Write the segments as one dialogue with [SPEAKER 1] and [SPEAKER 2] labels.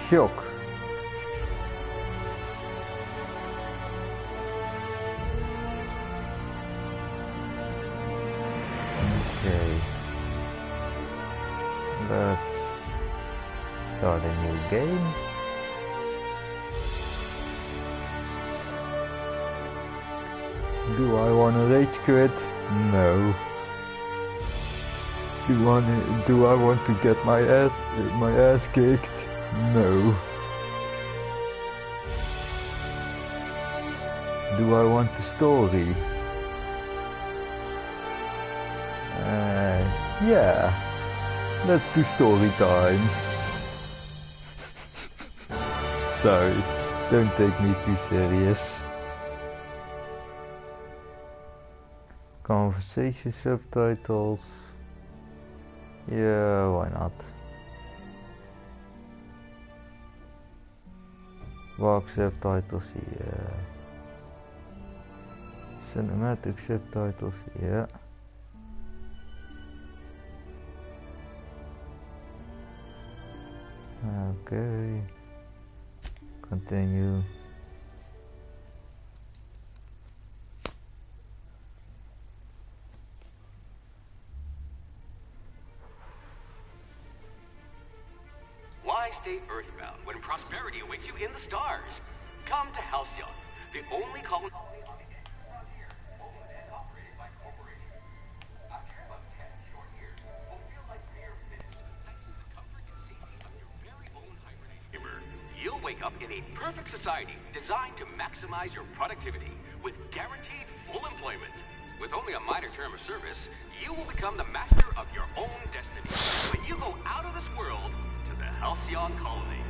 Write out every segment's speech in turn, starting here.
[SPEAKER 1] shock. Okay. Let's start a new game. Do I want to rage quit? No. Do I want to get my ass kicked? No. Do I want the story? Yeah. Let's do story time. Sorry, don't take me too serious. Conversation subtitles. Yeah, why not? Walk subtitles, yeah. Cinematic subtitles, yeah. Okay. Continue.
[SPEAKER 2] Why stay earthbound when prosperity awaits you in the stars? Come to Halcyon, the only colony on the edge around here, owned and operated by corporations. After your about 10 short years, will feel like mere minutes thanks to the comfort and safety of your very own hibernation. You'll wake up in a perfect society designed to maximize your productivity with guaranteed full employment. With only a minor term of service, you will become the master of your own destiny when you go out of this world to the Halcyon colony.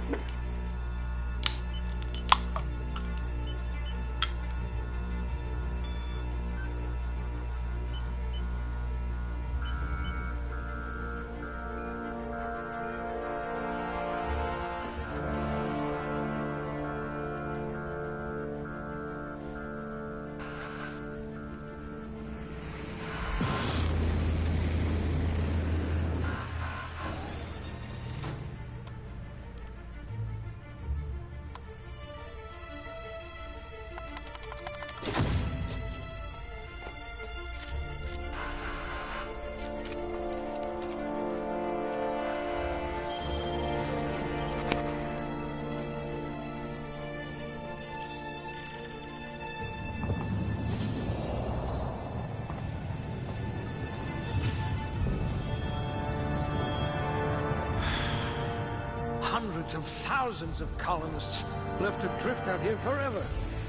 [SPEAKER 3] Hundreds of thousands of colonists left adrift out here forever,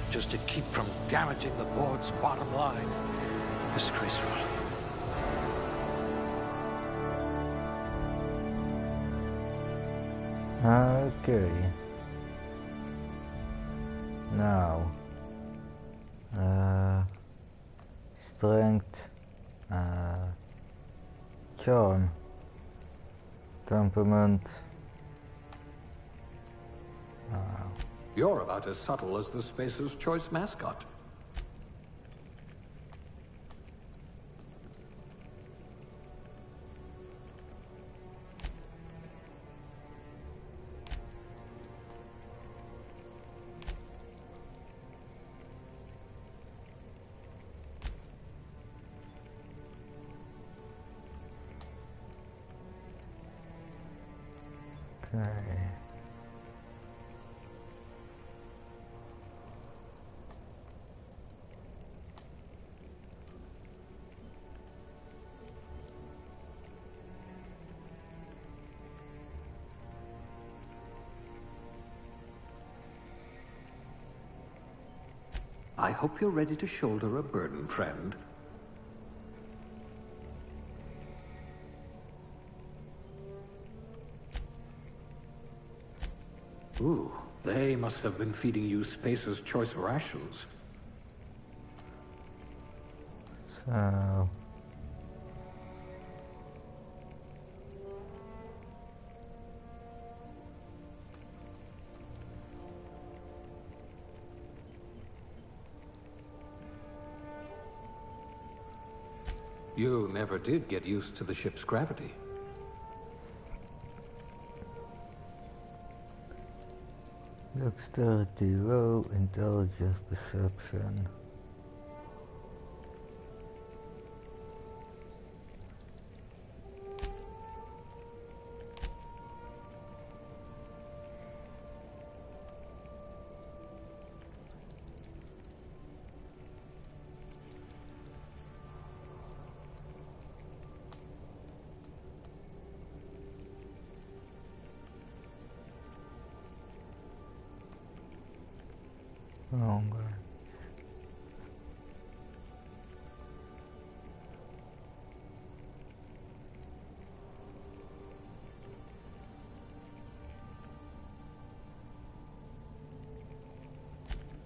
[SPEAKER 3] just to keep from damaging the board's bottom line. Disgraceful.
[SPEAKER 1] Okay. Now. Strength. Charm. Temperament.
[SPEAKER 4] You're about as subtle as the Spacer's Choice mascot.
[SPEAKER 1] Okay.
[SPEAKER 4] I hope you're ready to shoulder a burden, friend. Ooh, they must have been feeding you Spacer's Choice rations.
[SPEAKER 1] So...
[SPEAKER 4] You never did get used to the ship's gravity.
[SPEAKER 1] Dexterity low, intelligence perception. Longer.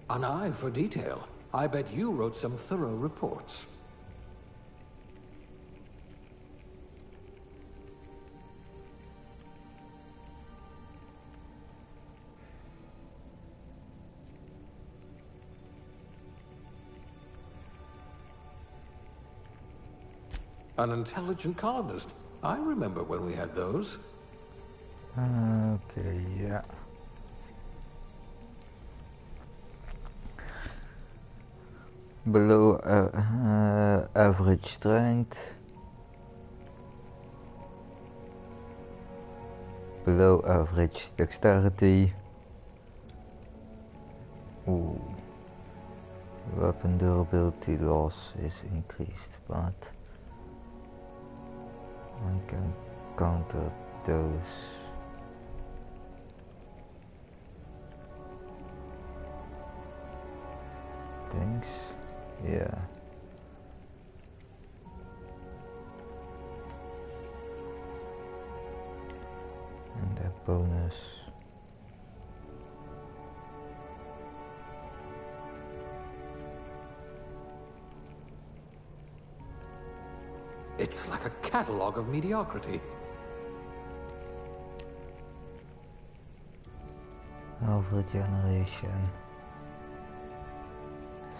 [SPEAKER 4] An eye for detail. I bet you wrote some thorough reports. An intelligent colonist. I remember when we had those.
[SPEAKER 1] Okay, yeah. Below average strength. Below average dexterity. Ooh. Weapon durability loss is increased, but I can counter those. Things, yeah. And that bonus.
[SPEAKER 4] It's like a catalog of mediocrity.
[SPEAKER 1] Overgeneration.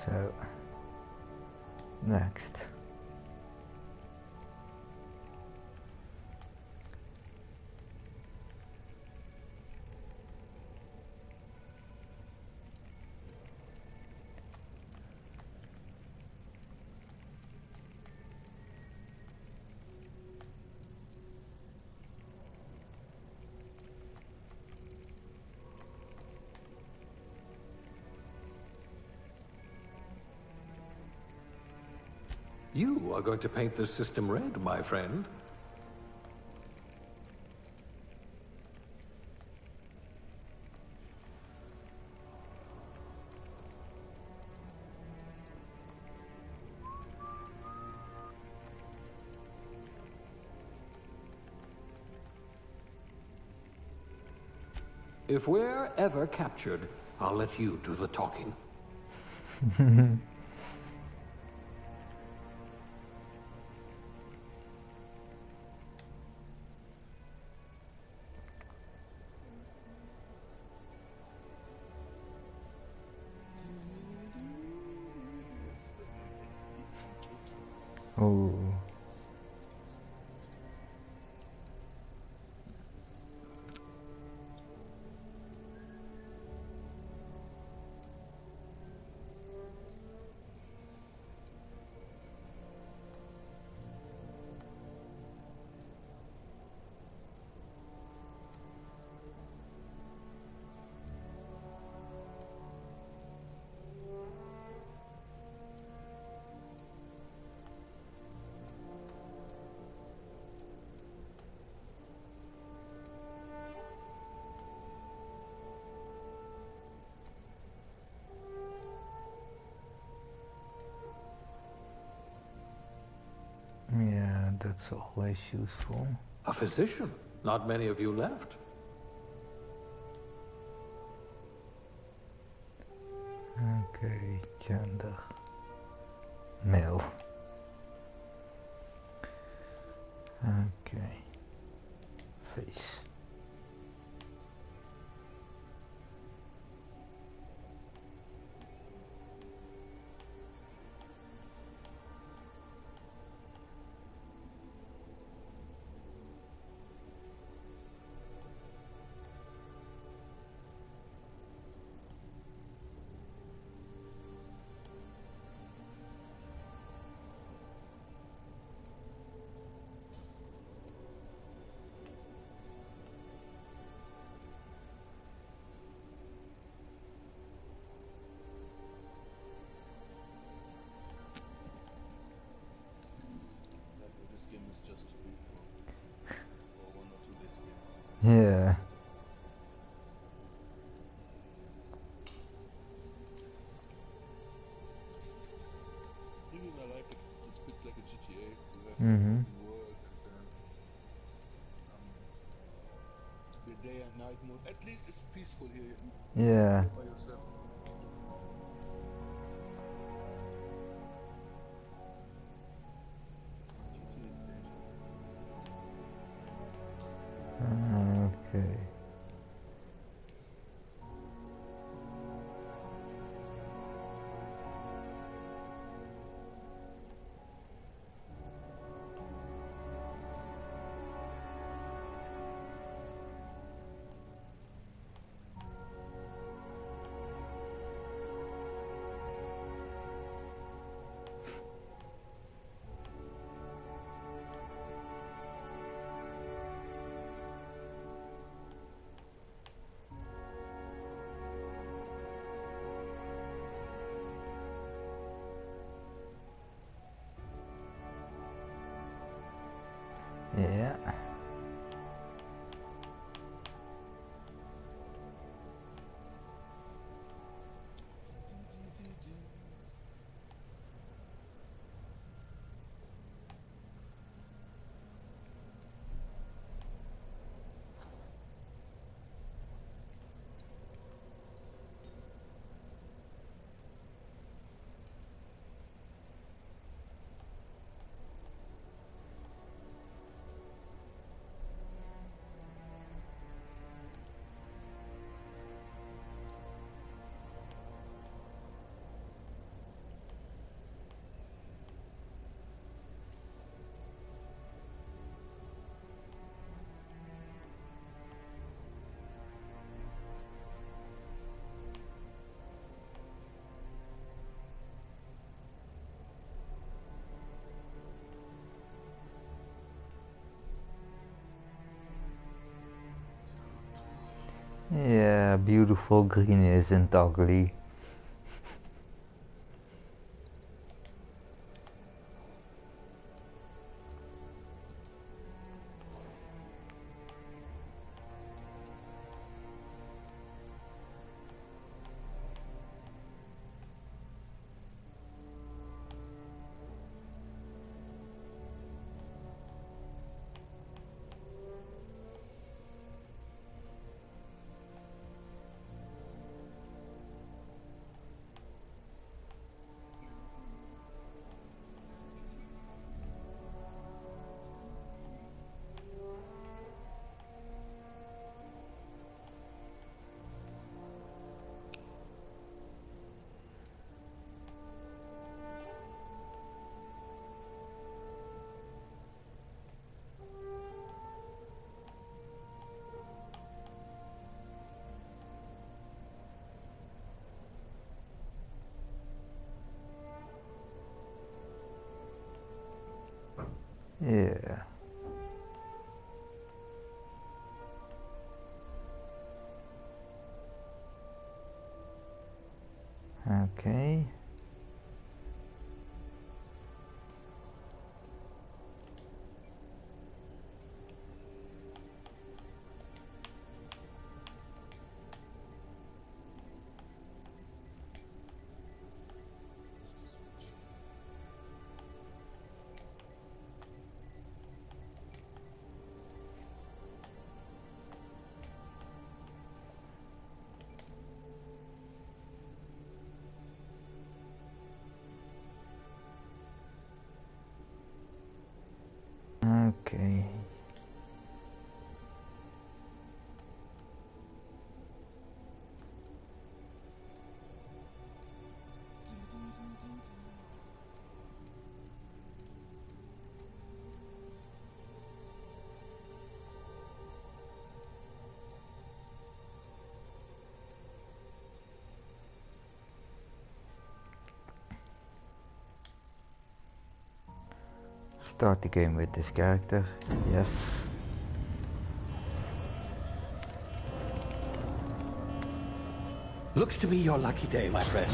[SPEAKER 1] So, next.
[SPEAKER 4] You are going to paint this system red, my friend. If we're ever captured, I'll let you do the talking.
[SPEAKER 1] Oh. Yeah, that's always useful.
[SPEAKER 4] A physician? Not many of you left.
[SPEAKER 1] Okay, gender. Male. Okay. Face.
[SPEAKER 5] least it's peaceful here.
[SPEAKER 1] Yeah.
[SPEAKER 5] By yourself. GTA station.
[SPEAKER 1] Okay. Yeah. Yeah, beautiful green isn't ugly. Yeah. Okay. Okay. Start the game with this character. Yes.
[SPEAKER 3] Looks to be your lucky day, my friend.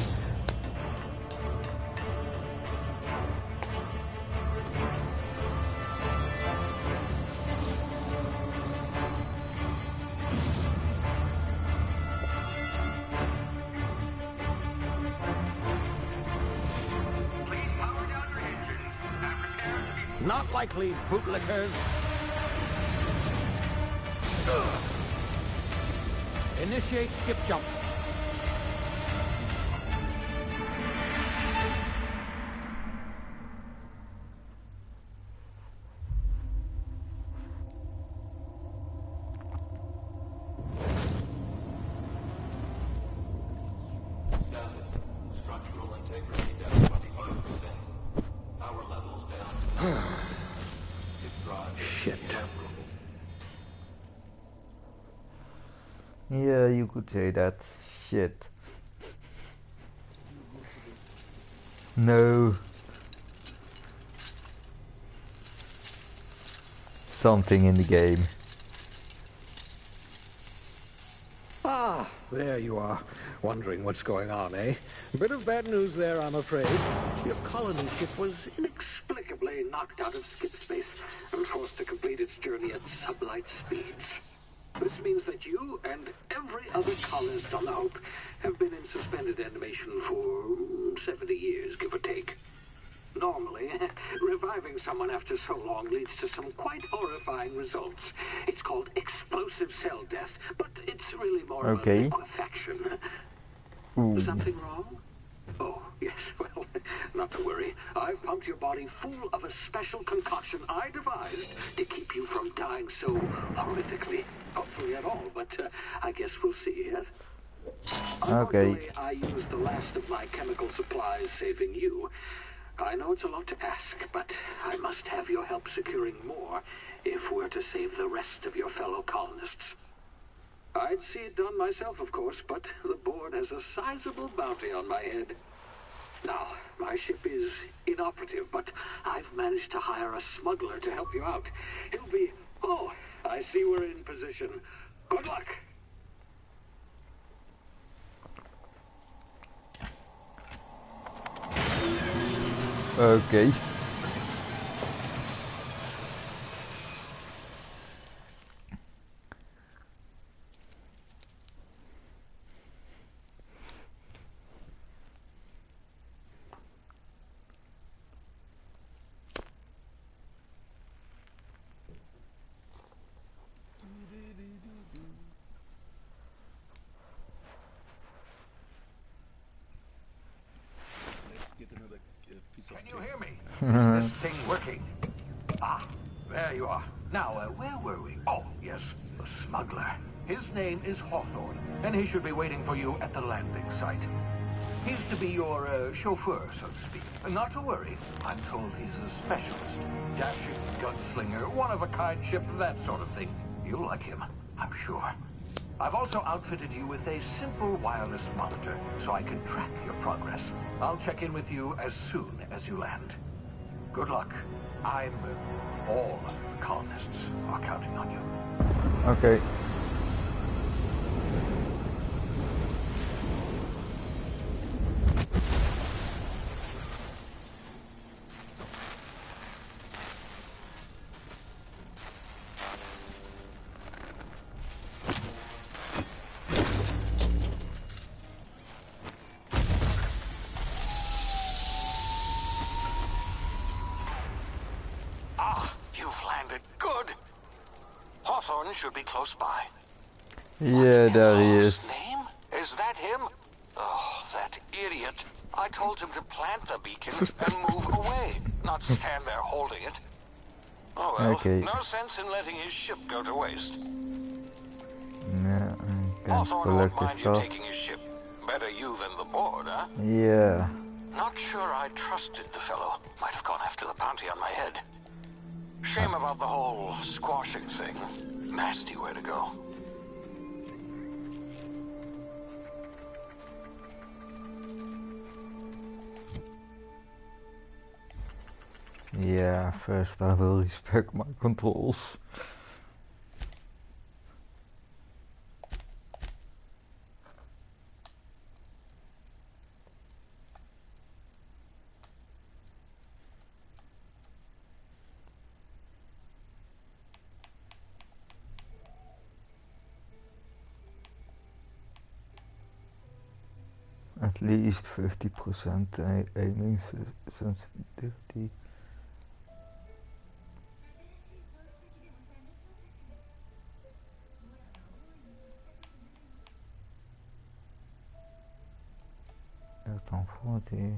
[SPEAKER 2] Please power down your engines and prepare to be...
[SPEAKER 3] Not likely, bootlickers. Initiate skip jump.
[SPEAKER 4] Status. Structural integrity down 25%. Power levels down. Hip drive.
[SPEAKER 3] Shit.
[SPEAKER 1] Yeah, you could say that. Shit. No. Something in the game.
[SPEAKER 3] Ah, there you are. Wondering what's going on, eh? A bit of bad news there, I'm afraid. Your colony ship was inexplicably knocked out of skip space and forced to complete its journey at sublight speeds. This means that you and every other colonist on the Hope have been in suspended animation for 70 years, give or take. Normally, reviving someone after so long leads to some quite horrifying results. It's called explosive cell death, but it's really more of a liquefaction.
[SPEAKER 1] Ooh.
[SPEAKER 3] Something wrong? Oh, yes, well, not to worry. I've pumped your body full of a special concoction I devised to keep you from dying so horrifically. Hopefully at all, but I guess we'll see, yes? Unfortunately, I used the last of my chemical supplies saving you. I know it's a lot to ask, but I must have your help securing more if we're to save the rest of your fellow colonists. I'd see it done myself, of course, but the board has a sizable bounty on my head. Now, my ship is inoperative, but I've managed to hire a smuggler to help you out. He'll be... Oh, I see we're in position. Good luck!
[SPEAKER 1] Okay.
[SPEAKER 5] Let's get another piece of
[SPEAKER 3] Can
[SPEAKER 5] cake.
[SPEAKER 3] you hear me? Is this thing working? Ah, there you are. Now, where were we? Oh, yes, the smuggler. His name is Hawthorne, and he should be waiting for you at the landing site. He's to be your chauffeur, so to speak. Not to worry. I'm told he's a specialist. Dashing gunslinger, one-of-a-kind ship, that sort of thing. You'll like him, I'm sure. I've also outfitted you with a simple wireless monitor, so I can track your progress. I'll check in with you as soon as you land. Good luck. All the colonists are counting on you.
[SPEAKER 1] Okay.
[SPEAKER 3] Should be close by.
[SPEAKER 1] Yeah, there he is.
[SPEAKER 3] Name? Is that him? Oh, that idiot. I told him to plant the beacon and move away, not stand there holding it. Oh well,
[SPEAKER 1] Okay.
[SPEAKER 3] no sense in letting his ship go to waste.
[SPEAKER 1] Yeah, I can
[SPEAKER 3] Hawthorne
[SPEAKER 1] collect
[SPEAKER 3] won't
[SPEAKER 1] his
[SPEAKER 3] mind you
[SPEAKER 1] stuff.
[SPEAKER 3] taking his ship. Better you than the board, huh?
[SPEAKER 1] Yeah.
[SPEAKER 3] Not sure I trusted the fellow. Might have gone after the bounty on my head. Shame about the whole squashing thing. Nasty way to go.
[SPEAKER 1] Yeah, first I will respect my controls. At least 50% aiming sensitivity. t'en fous, t'es...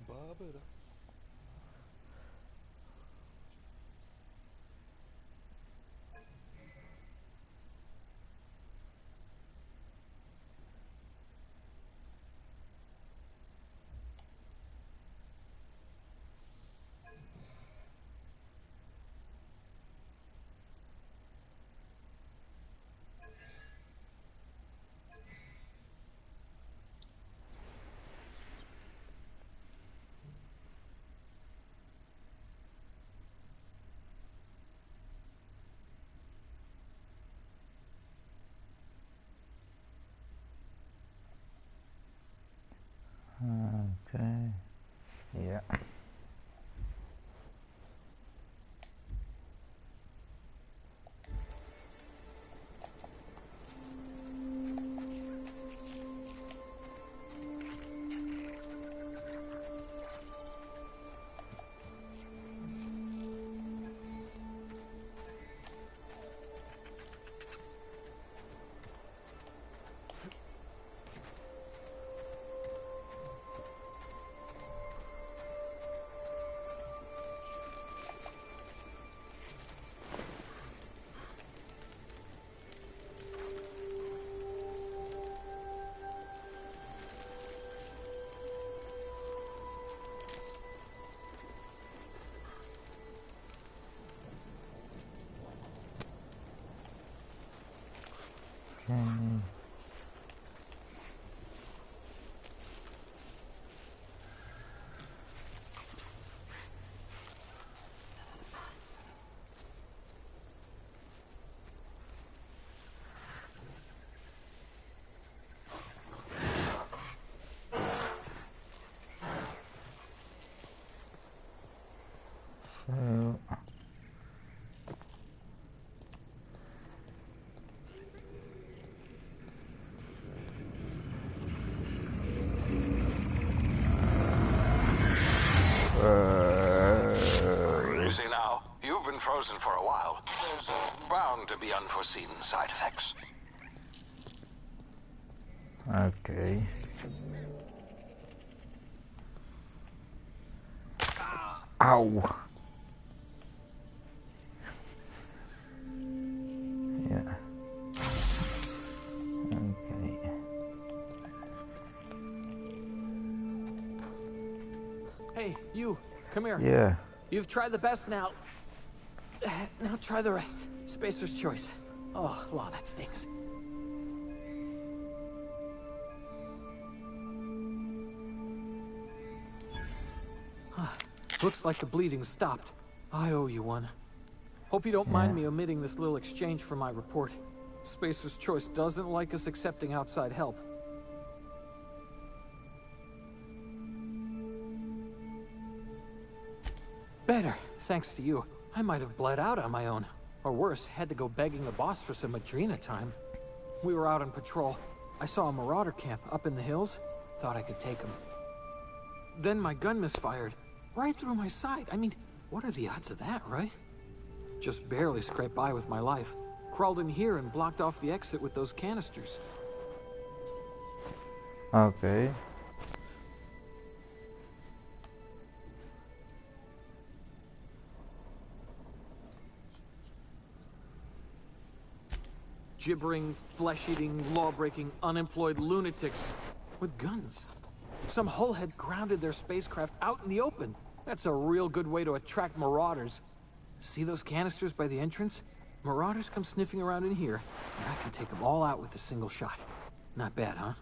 [SPEAKER 5] Barbara.
[SPEAKER 1] Okay. Yeah. Okay. So...
[SPEAKER 6] Easy now. You've been frozen for a while. There's bound to be unforeseen side effects.
[SPEAKER 1] Okay. Ow! Yeah. Okay.
[SPEAKER 7] Hey, you, come here.
[SPEAKER 1] Yeah.
[SPEAKER 7] You've tried the best now. Now try the rest. Spacer's choice. Oh, wow, that stings. Looks like the bleeding stopped. I owe you one. Hope you don't mind me omitting this little exchange from my report. Spacer's choice doesn't like us accepting outside help. Better, thanks to you. I might have bled out on my own. Or worse, had to go begging the boss for some Adrena time. We were out on patrol. I saw a marauder camp up in the hills. Thought I could take him. Then my gun misfired. Right through my side. I mean, what are the odds of that, right? Just barely scraped by with my life. Crawled in here and blocked off the exit with those canisters.
[SPEAKER 1] Okay.
[SPEAKER 7] Gibbering, flesh-eating, law-breaking, unemployed lunatics with guns. Some hullhead grounded their spacecraft out in the open. That's a real good way to attract marauders. See those canisters by the entrance? Marauders come sniffing around in here, and I can take them all out with a single shot. Not bad, huh?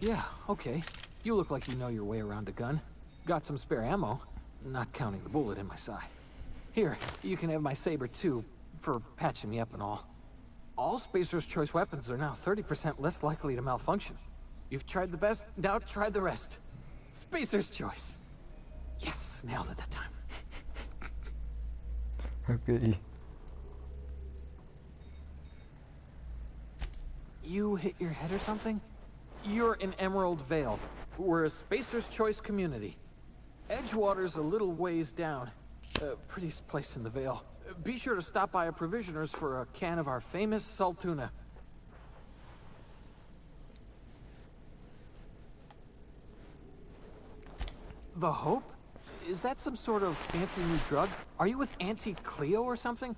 [SPEAKER 7] Yeah, okay. You look like you know your way around a gun. Got some spare ammo, not counting the bullet in my side. Here, you can have my saber too, for patching me up and all. All Spacer's Choice weapons are now 30% less likely to malfunction. You've tried the best, now try the rest. Spacer's Choice. Yes, nailed it that time.
[SPEAKER 1] Okay.
[SPEAKER 7] You hit your head or something? You're in Emerald Vale. We're a Spacer's Choice community. Edgewater's a little ways down. Prettiest place in the Vale. Be sure to stop by a provisioner's for a can of our famous salt tuna. The Hope? Is that some sort of fancy new drug? Are you with Auntie Cleo or something?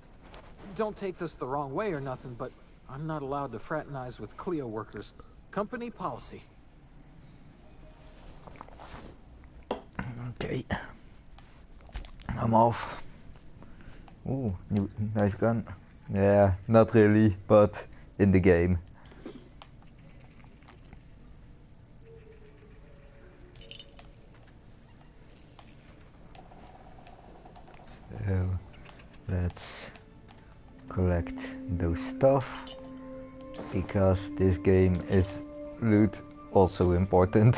[SPEAKER 7] Don't take this the wrong way or nothing, but I'm not allowed to fraternize with Cleo workers. Company policy.
[SPEAKER 1] Okay. I'm off. Ooh, nice gun. Yeah, not really, but in the game. So, let's collect those stuff, because this game is loot also important.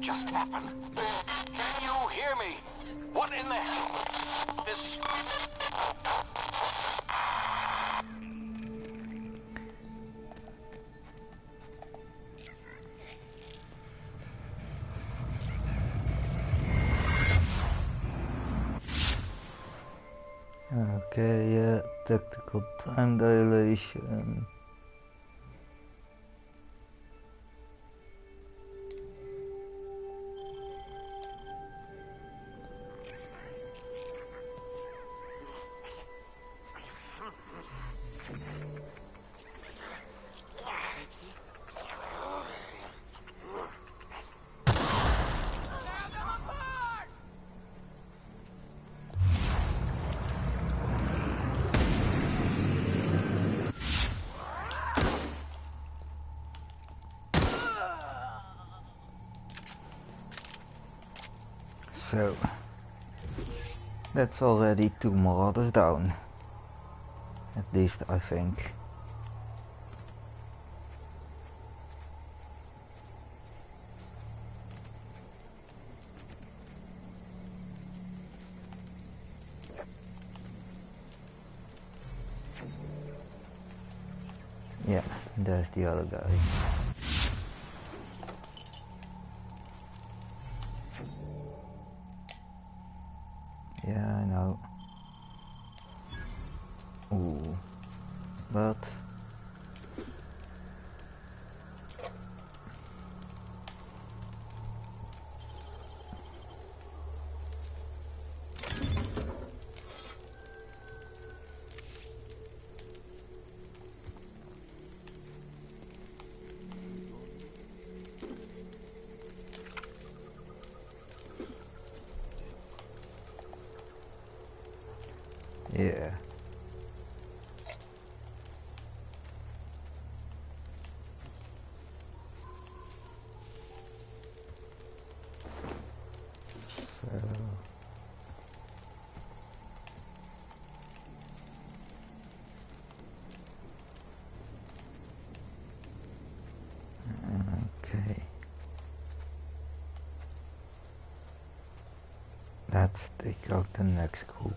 [SPEAKER 6] Just happened. Can you hear me? What in the hell? This...
[SPEAKER 1] Okay, yeah, tactical time dilation. So, that's already 2 marauders down. At least I think. Yeah, there's the other guy. Yeah, I know. Ooh, but yeah. Okay. Let's take out the next group.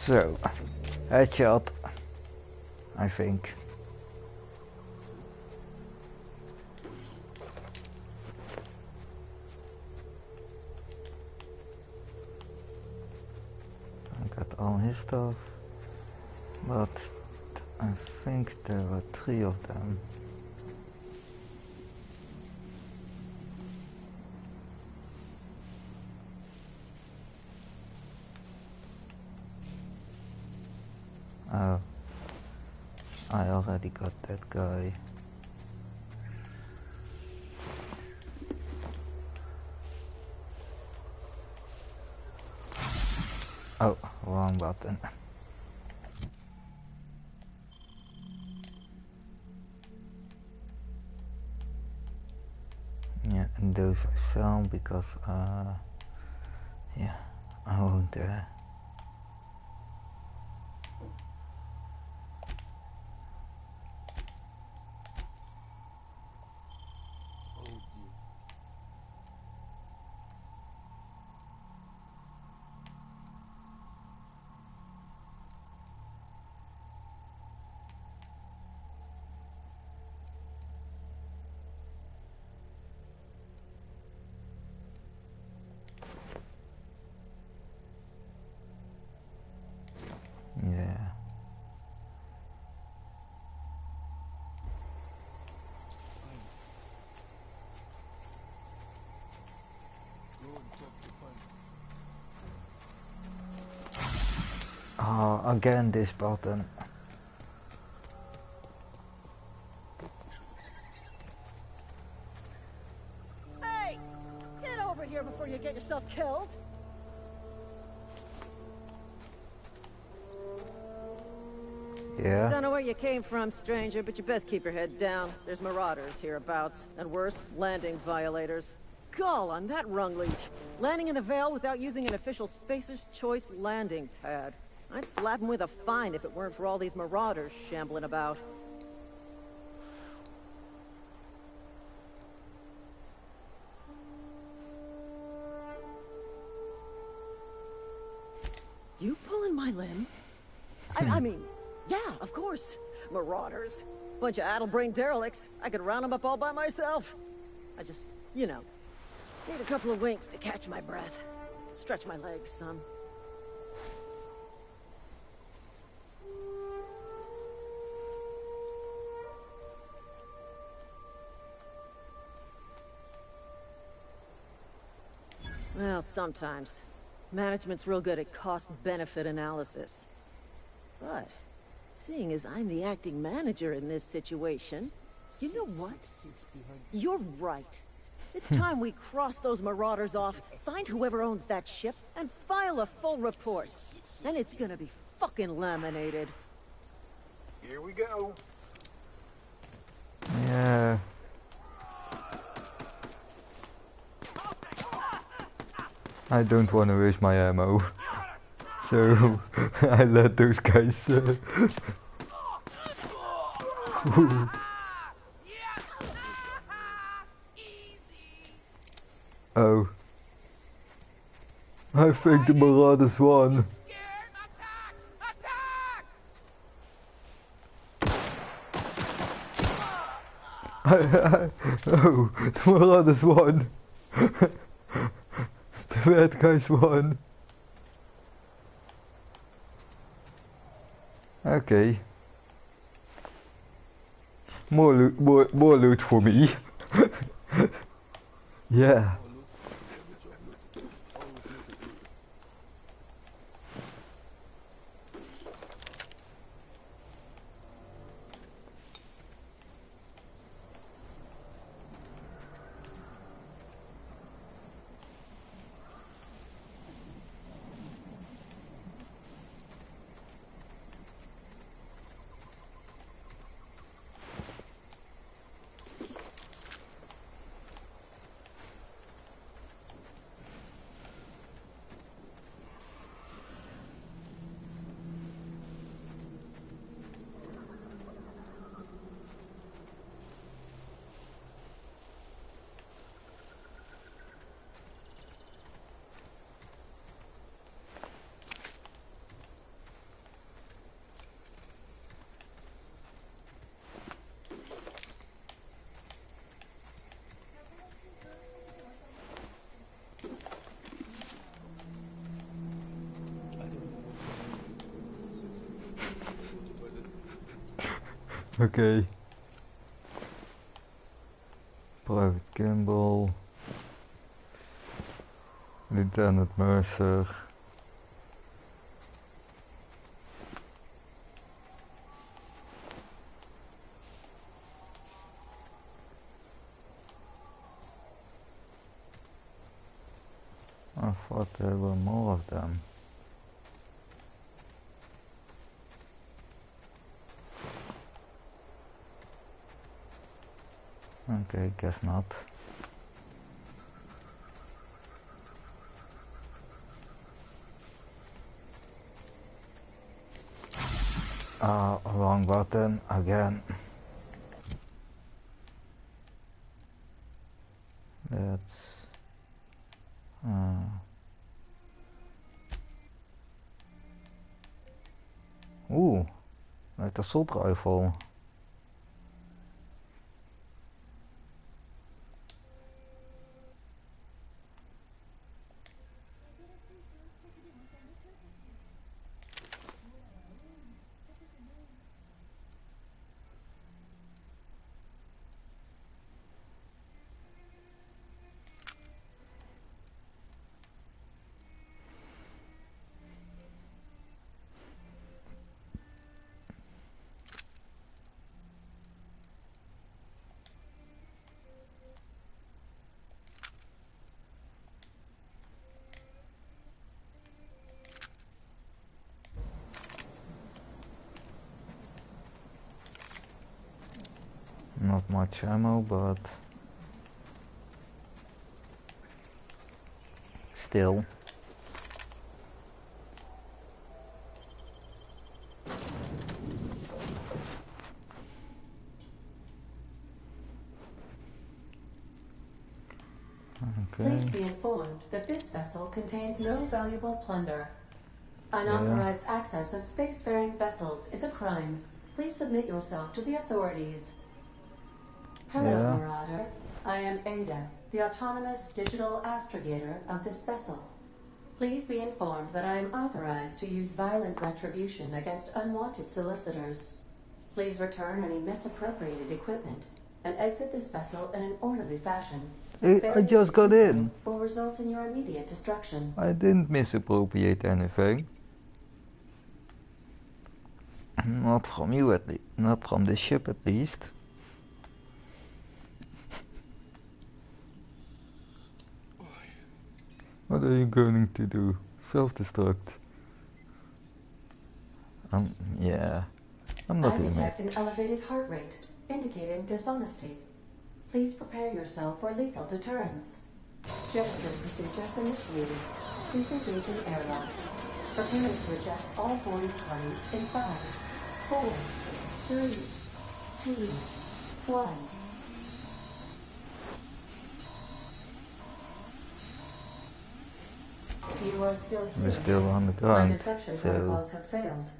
[SPEAKER 1] So, headshot, I think. I got all his stuff, but I think there were 3 of them. Oh, I already got that guy. Oh, wrong button. Yeah, and those I sell because, yeah, I won't
[SPEAKER 5] Oh dear.
[SPEAKER 1] yeah.
[SPEAKER 5] Go and talk to Pun.
[SPEAKER 1] Oh, again this button.
[SPEAKER 8] Hey! Get over here before you get yourself killed!
[SPEAKER 1] Yeah.
[SPEAKER 8] Don't know where you came from, stranger, but you best keep your head down. There's marauders hereabouts, and worse, landing violators. Gall on that rung leech. Landing in the Vale without using an official Spacer's Choice landing pad. I'd slap him with a fine if it weren't for all these marauders shambling about. You pulling my limb? I mean, yeah, of course. Marauders. Bunch of addle-brained derelicts. I could round them up all by myself. I just, you know, need a couple of winks to catch my breath. Stretch my legs some. Well, sometimes. Management's real good at cost-benefit analysis. But, seeing as I'm the acting manager in this situation, you know what? You're right. It's time we cross those marauders off, find whoever owns that ship, and file a full report. Then it's gonna be fucking laminated.
[SPEAKER 6] Here we go.
[SPEAKER 1] Yeah. I don't want to waste my ammo. So I let those guys Oh. I think the Marauders won. Oh, the Marauders won. The bad guys won. Okay. More loot for me. Yeah. Okay. Private Kimball. Lieutenant Mercer. I thought there were more of them. Okay, guess not. Wrong button again. That's Ooh, like assault rifle. Not much ammo, but still.
[SPEAKER 9] Please be informed that this vessel contains no valuable plunder. Unauthorized access of spacefaring vessels is a crime. Please submit yourself to the authorities. Hello, Marauder. I am Ada, the autonomous digital astrogator of this vessel. Please be informed that I am authorized to use violent retribution against unwanted solicitors. Please return any misappropriated equipment and exit this vessel in an orderly fashion.
[SPEAKER 1] I just got in.
[SPEAKER 9] Will result in your immediate destruction.
[SPEAKER 1] I didn't misappropriate anything. Not from you at least. Not from the ship at least. What are you going to do? Self-destruct? Yeah. I'm not
[SPEAKER 9] I detect an elevated heart rate, indicating dishonesty. Please prepare yourself for lethal deterrence. Jettison procedures initiated. Disengaging airlocks. Preparing to eject all boarding parties in 5, 4, 3, 2, 1. You are still here.
[SPEAKER 1] We're still on the ground.
[SPEAKER 9] My deception protocols have failed.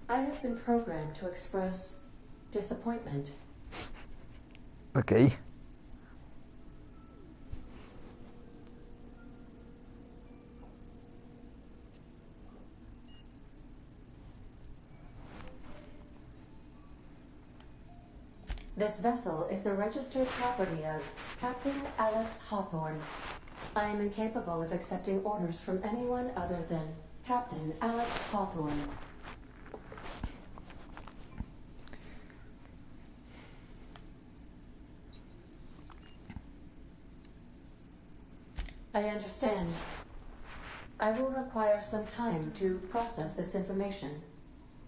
[SPEAKER 9] I have been programmed to express disappointment.
[SPEAKER 1] Okay.
[SPEAKER 9] This vessel is the registered property of Captain Alex Hawthorne. I am incapable of accepting orders from anyone other than Captain Alex Hawthorne. I understand. I will require some time to process this information.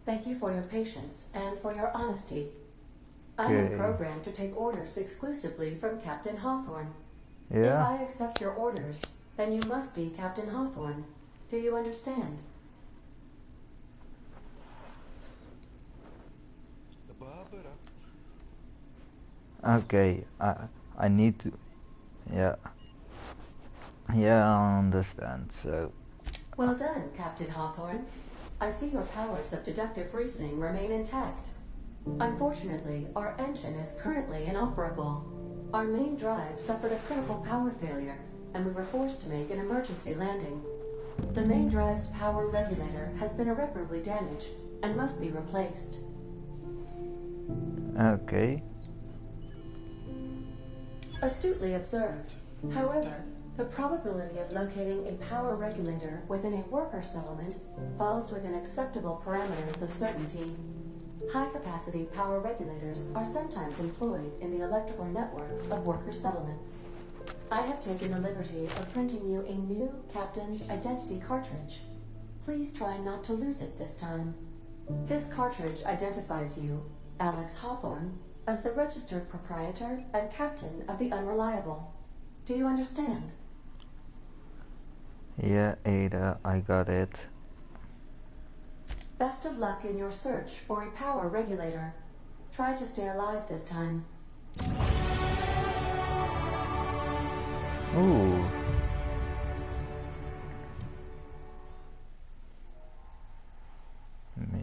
[SPEAKER 9] Thank you for your patience and for your honesty. I am programmed to take orders exclusively from Captain Hawthorne. If I accept your orders, then you must be Captain Hawthorne. Do you understand?
[SPEAKER 1] Okay, I need to... Yeah, I understand, so...
[SPEAKER 9] Well done, Captain Hawthorne. I see your powers of deductive reasoning remain intact. Unfortunately, our engine is currently inoperable. Our main drive suffered a critical power failure, and we were forced to make an emergency landing. The main drive's power regulator has been irreparably damaged and must be replaced.
[SPEAKER 1] Okay.
[SPEAKER 9] Astutely observed. However, the probability of locating a power regulator within a worker settlement falls within acceptable parameters of certainty. High-capacity power regulators are sometimes employed in the electrical networks of worker settlements. I have taken the liberty of printing you a new Captain's Identity cartridge. Please try not to lose it this time. This cartridge identifies you, Alex Hawthorne, as the registered proprietor and captain of the Unreliable. Do you understand?
[SPEAKER 1] Yeah, Ada, I got it.
[SPEAKER 9] Best of luck in your search for a power regulator. Try to stay alive this time.
[SPEAKER 1] Ooh.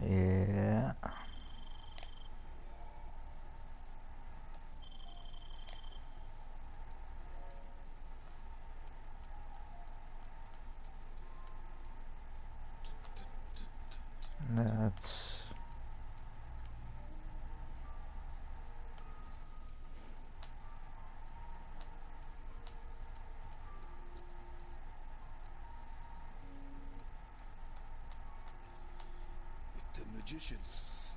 [SPEAKER 1] Yeah. That's
[SPEAKER 5] The magicians.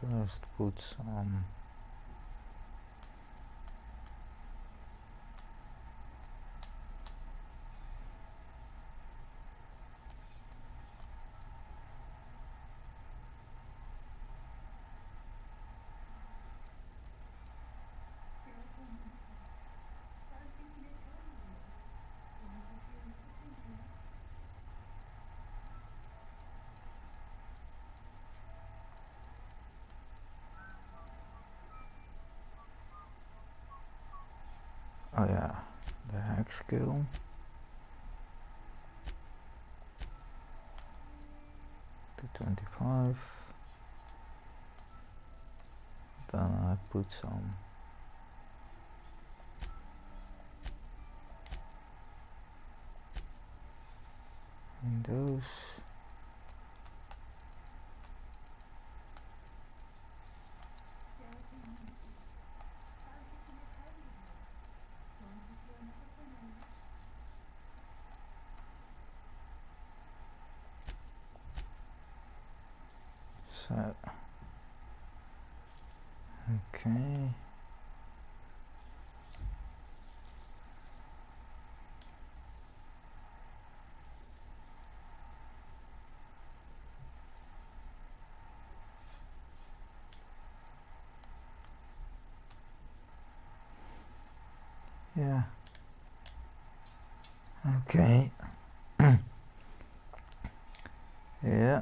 [SPEAKER 1] first put some. Oh yeah, the hack skill. To 25. Then I put some in those. So, okay. Yeah. Okay. Yeah.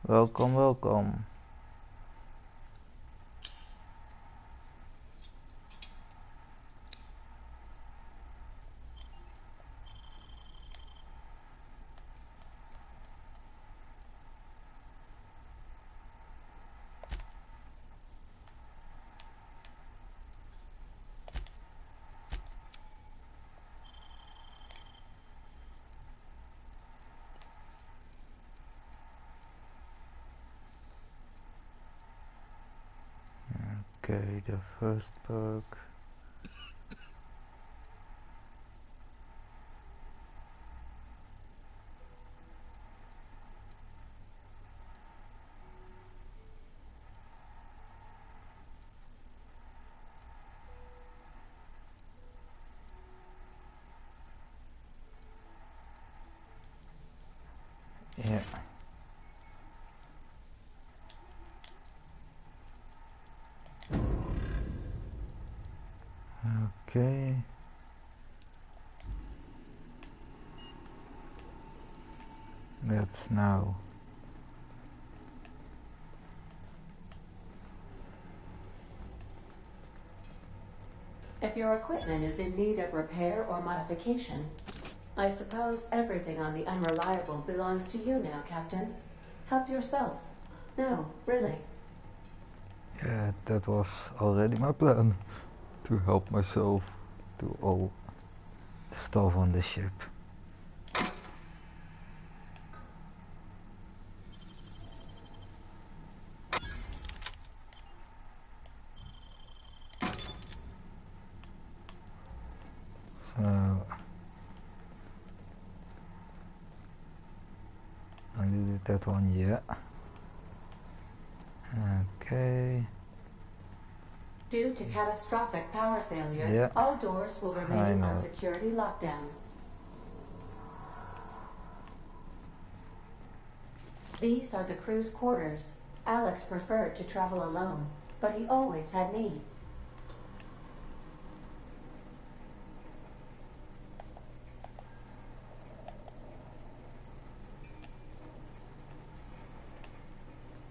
[SPEAKER 1] Welcome, welcome. Okay, the first perk. Yeah. Okay. That's now.
[SPEAKER 9] If your equipment is in need of repair or modification, I suppose everything on the Unreliable belongs to you now, Captain. Help yourself. No, really.
[SPEAKER 1] Yeah, that was already my plan, to help myself to all the stuff on the ship. So I did that one, yeah. Okay.
[SPEAKER 9] Due to catastrophic power failure,
[SPEAKER 1] Yeah.
[SPEAKER 9] all doors will
[SPEAKER 1] I
[SPEAKER 9] remain on
[SPEAKER 1] know.
[SPEAKER 9] security lockdown. These are the crew's quarters. Alex preferred to travel alone, but he always had me.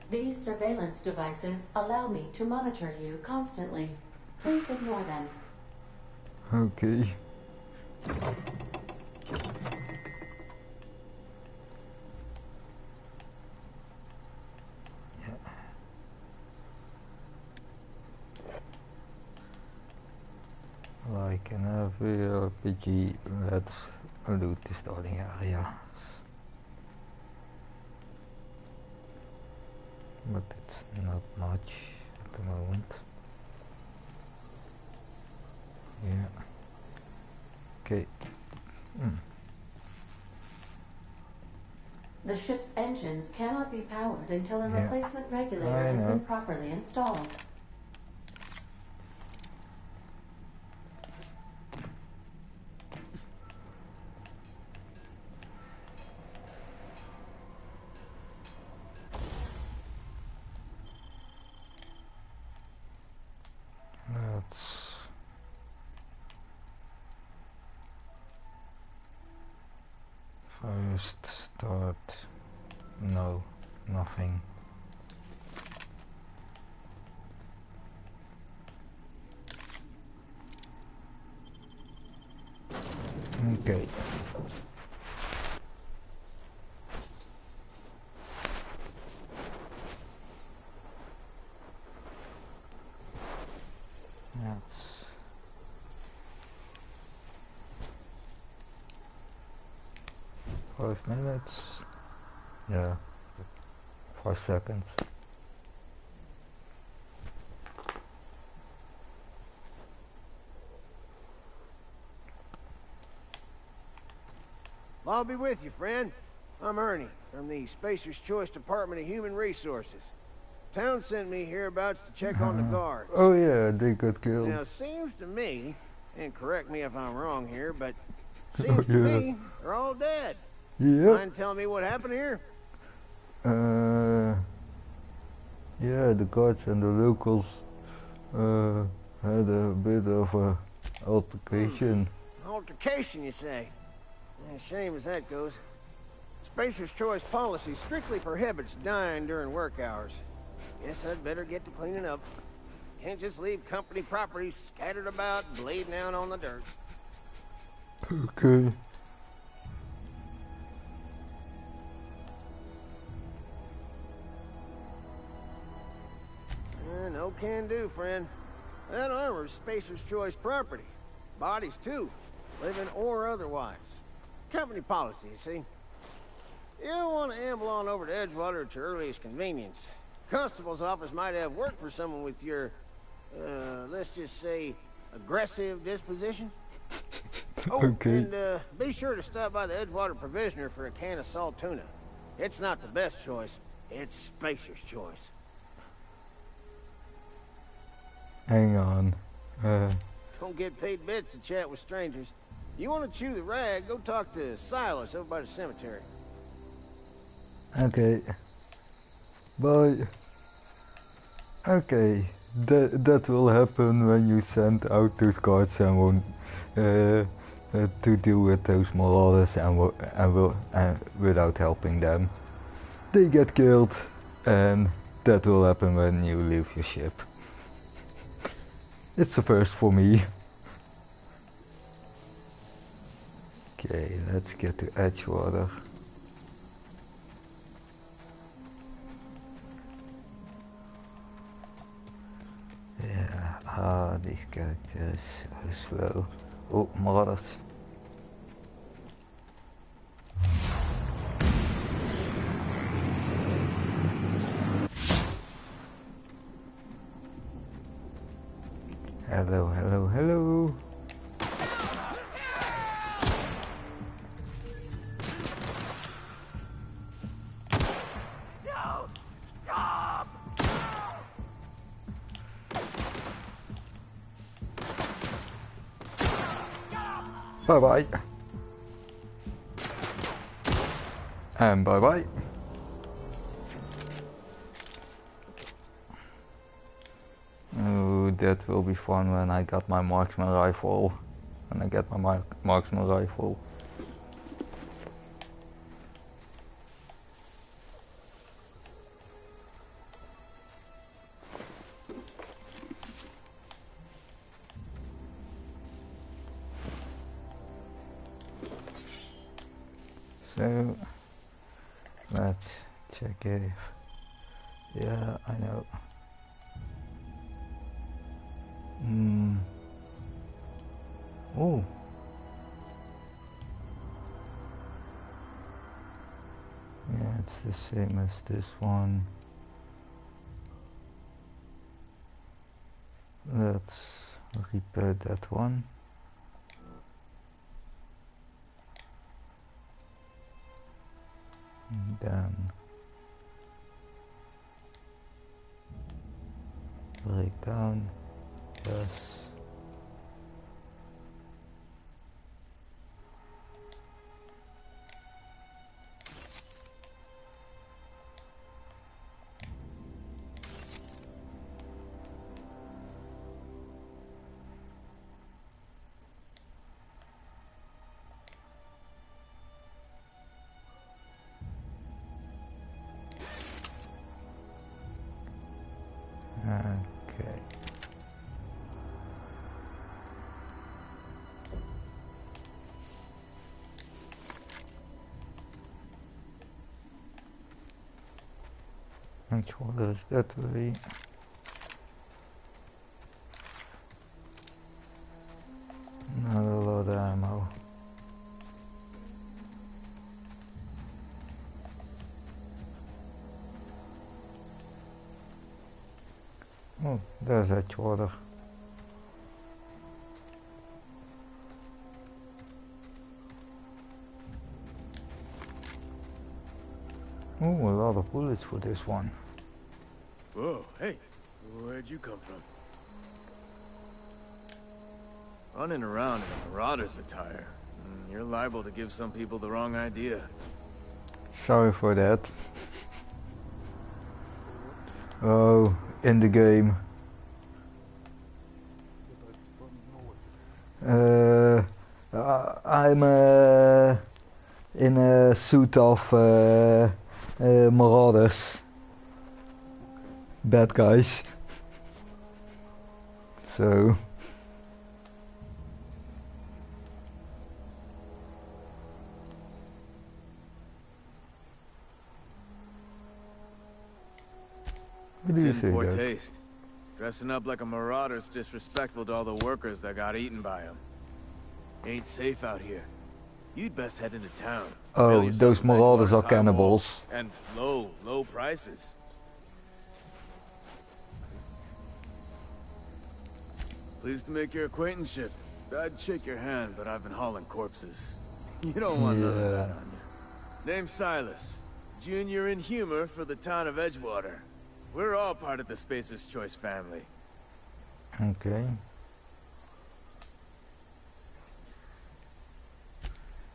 [SPEAKER 9] These surveillance devices allow me to monitor you constantly. Please ignore them.
[SPEAKER 1] Okay. Like in every RPG, let's loot the starting area. But it's not much at the moment. Yeah. Okay.
[SPEAKER 9] The ship's engines cannot be powered until a
[SPEAKER 1] Yeah.
[SPEAKER 9] replacement regulator
[SPEAKER 1] I
[SPEAKER 9] has
[SPEAKER 1] know.
[SPEAKER 9] been properly installed.
[SPEAKER 1] Let's first start. No, nothing. Okay. That's 5 minutes. Yeah, 5 seconds.
[SPEAKER 10] I'll be with you, friend. I'm Ernie, from the Spacer's Choice Department of Human Resources. Town sent me hereabouts to check on the guards.
[SPEAKER 1] Oh yeah, they got killed.
[SPEAKER 10] Now, seems to me, and correct me if I'm wrong here, but seems to me they're all dead.
[SPEAKER 1] Yeah.
[SPEAKER 10] Mind telling me what happened here?
[SPEAKER 1] Yeah, the guards and the locals had a bit of a altercation.
[SPEAKER 10] Altercation, you say? Yeah, shame as that goes. Spacer's Choice policy strictly prohibits dying during work hours. Guess I'd better get to cleaning up. Can't just leave company property scattered about, bleeding out on the dirt.
[SPEAKER 1] Okay.
[SPEAKER 10] No can do, friend. That armor's Spacer's Choice property. Bodies, too. Living or otherwise. Company policy, you see. You don't want to amble on over to Edgewater at your earliest convenience. Constable's office might have work for someone with your, let's just say, aggressive disposition. Oh,
[SPEAKER 1] Okay.
[SPEAKER 10] and be sure to stop by the Edgewater Provisioner for a can of salt tuna. It's not the best choice. It's Spacer's Choice.
[SPEAKER 1] Hang on.
[SPEAKER 10] Don't get paid bits to chat with strangers. You want to chew the rag, go talk to Silas over by the cemetery.
[SPEAKER 1] Okay. Bye. Okay. That will happen when you send out those guards and won't to deal with those marauders and without helping them. They get killed, and that will happen when you leave your ship. It's a first for me. Okay, let's get to Edgewater. These characters are slow. Oh, marauders. Hello, hello, hello.
[SPEAKER 6] No! Stop!
[SPEAKER 1] Bye bye. And bye bye. Oh, that will be fun when I got my marksman rifle. When I get my marksman rifle. So let's check if, yeah, I know. Oh, yeah, it's the same as this one. Let's repair that one. And then break down, yes. Okay. Which one is that way? Not a lot of ammo. Oh, there's that water. Oh, a lot of bullets for this one.
[SPEAKER 11] Whoa, hey, where'd you come from? Running around in a marauder's attire. You're liable to give some people the wrong idea.
[SPEAKER 1] Sorry for that. Oh, in the game. I'm in a suit of marauders. Bad guys. So. What do you
[SPEAKER 11] It's in poor
[SPEAKER 1] think?
[SPEAKER 11] taste. Dressing up like a marauder's disrespectful to all the workers that got eaten by him. Ain't safe out here. You'd best head into town.
[SPEAKER 1] Oh, those marauders are cannibals.
[SPEAKER 11] And low prices. Pleased to make your acquaintanceship. I'd shake your hand, but I've been hauling corpses. You don't want none of that on you. Name's Silas. Junior in humor for the town of Edgewater. We're all part of the Spacer's Choice family.
[SPEAKER 1] Okay.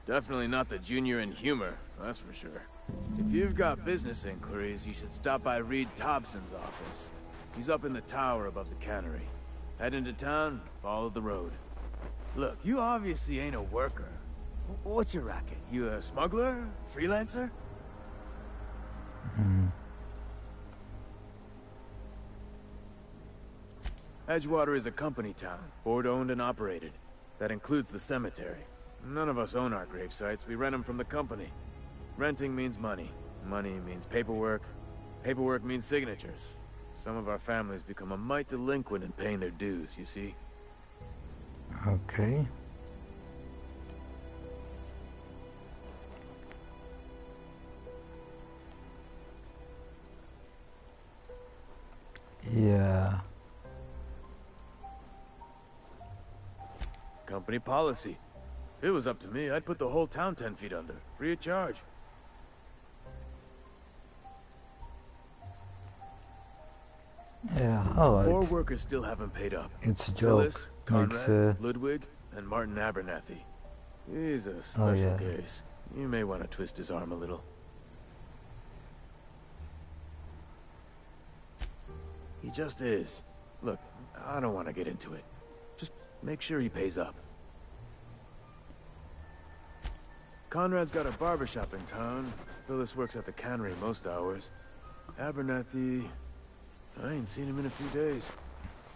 [SPEAKER 11] Definitely not the junior in humor, that's for sure. If you've got business inquiries, you should stop by Reed Thompson's office. He's up in the tower above the cannery. Head into town, follow the road. Look, you obviously ain't a worker. What's your racket? You a smuggler? Freelancer? Edgewater is a company town, board-owned and operated. That includes the cemetery. None of us own our grave sites, we rent them from the company. Renting means money. Money means paperwork. Paperwork means signatures. Some of our families become a mite delinquent in paying their dues, you see?
[SPEAKER 1] Okay. Yeah.
[SPEAKER 11] Company policy. If it was up to me, I'd put the whole town 10 feet under, free of charge.
[SPEAKER 1] Yeah, alright.
[SPEAKER 11] 4 workers still haven't paid up.
[SPEAKER 1] It's a joke.
[SPEAKER 11] Phyllis,
[SPEAKER 1] Makes,
[SPEAKER 11] Conrad, Ludwig, and Martin Abernathy. He's a special case. You may want to twist his arm a little. He just is. Look, I don't want to get into it. Just make sure he pays up. Conrad's got a barbershop in town. Phyllis works at the cannery most hours. Abernathy... I ain't seen him in a few days.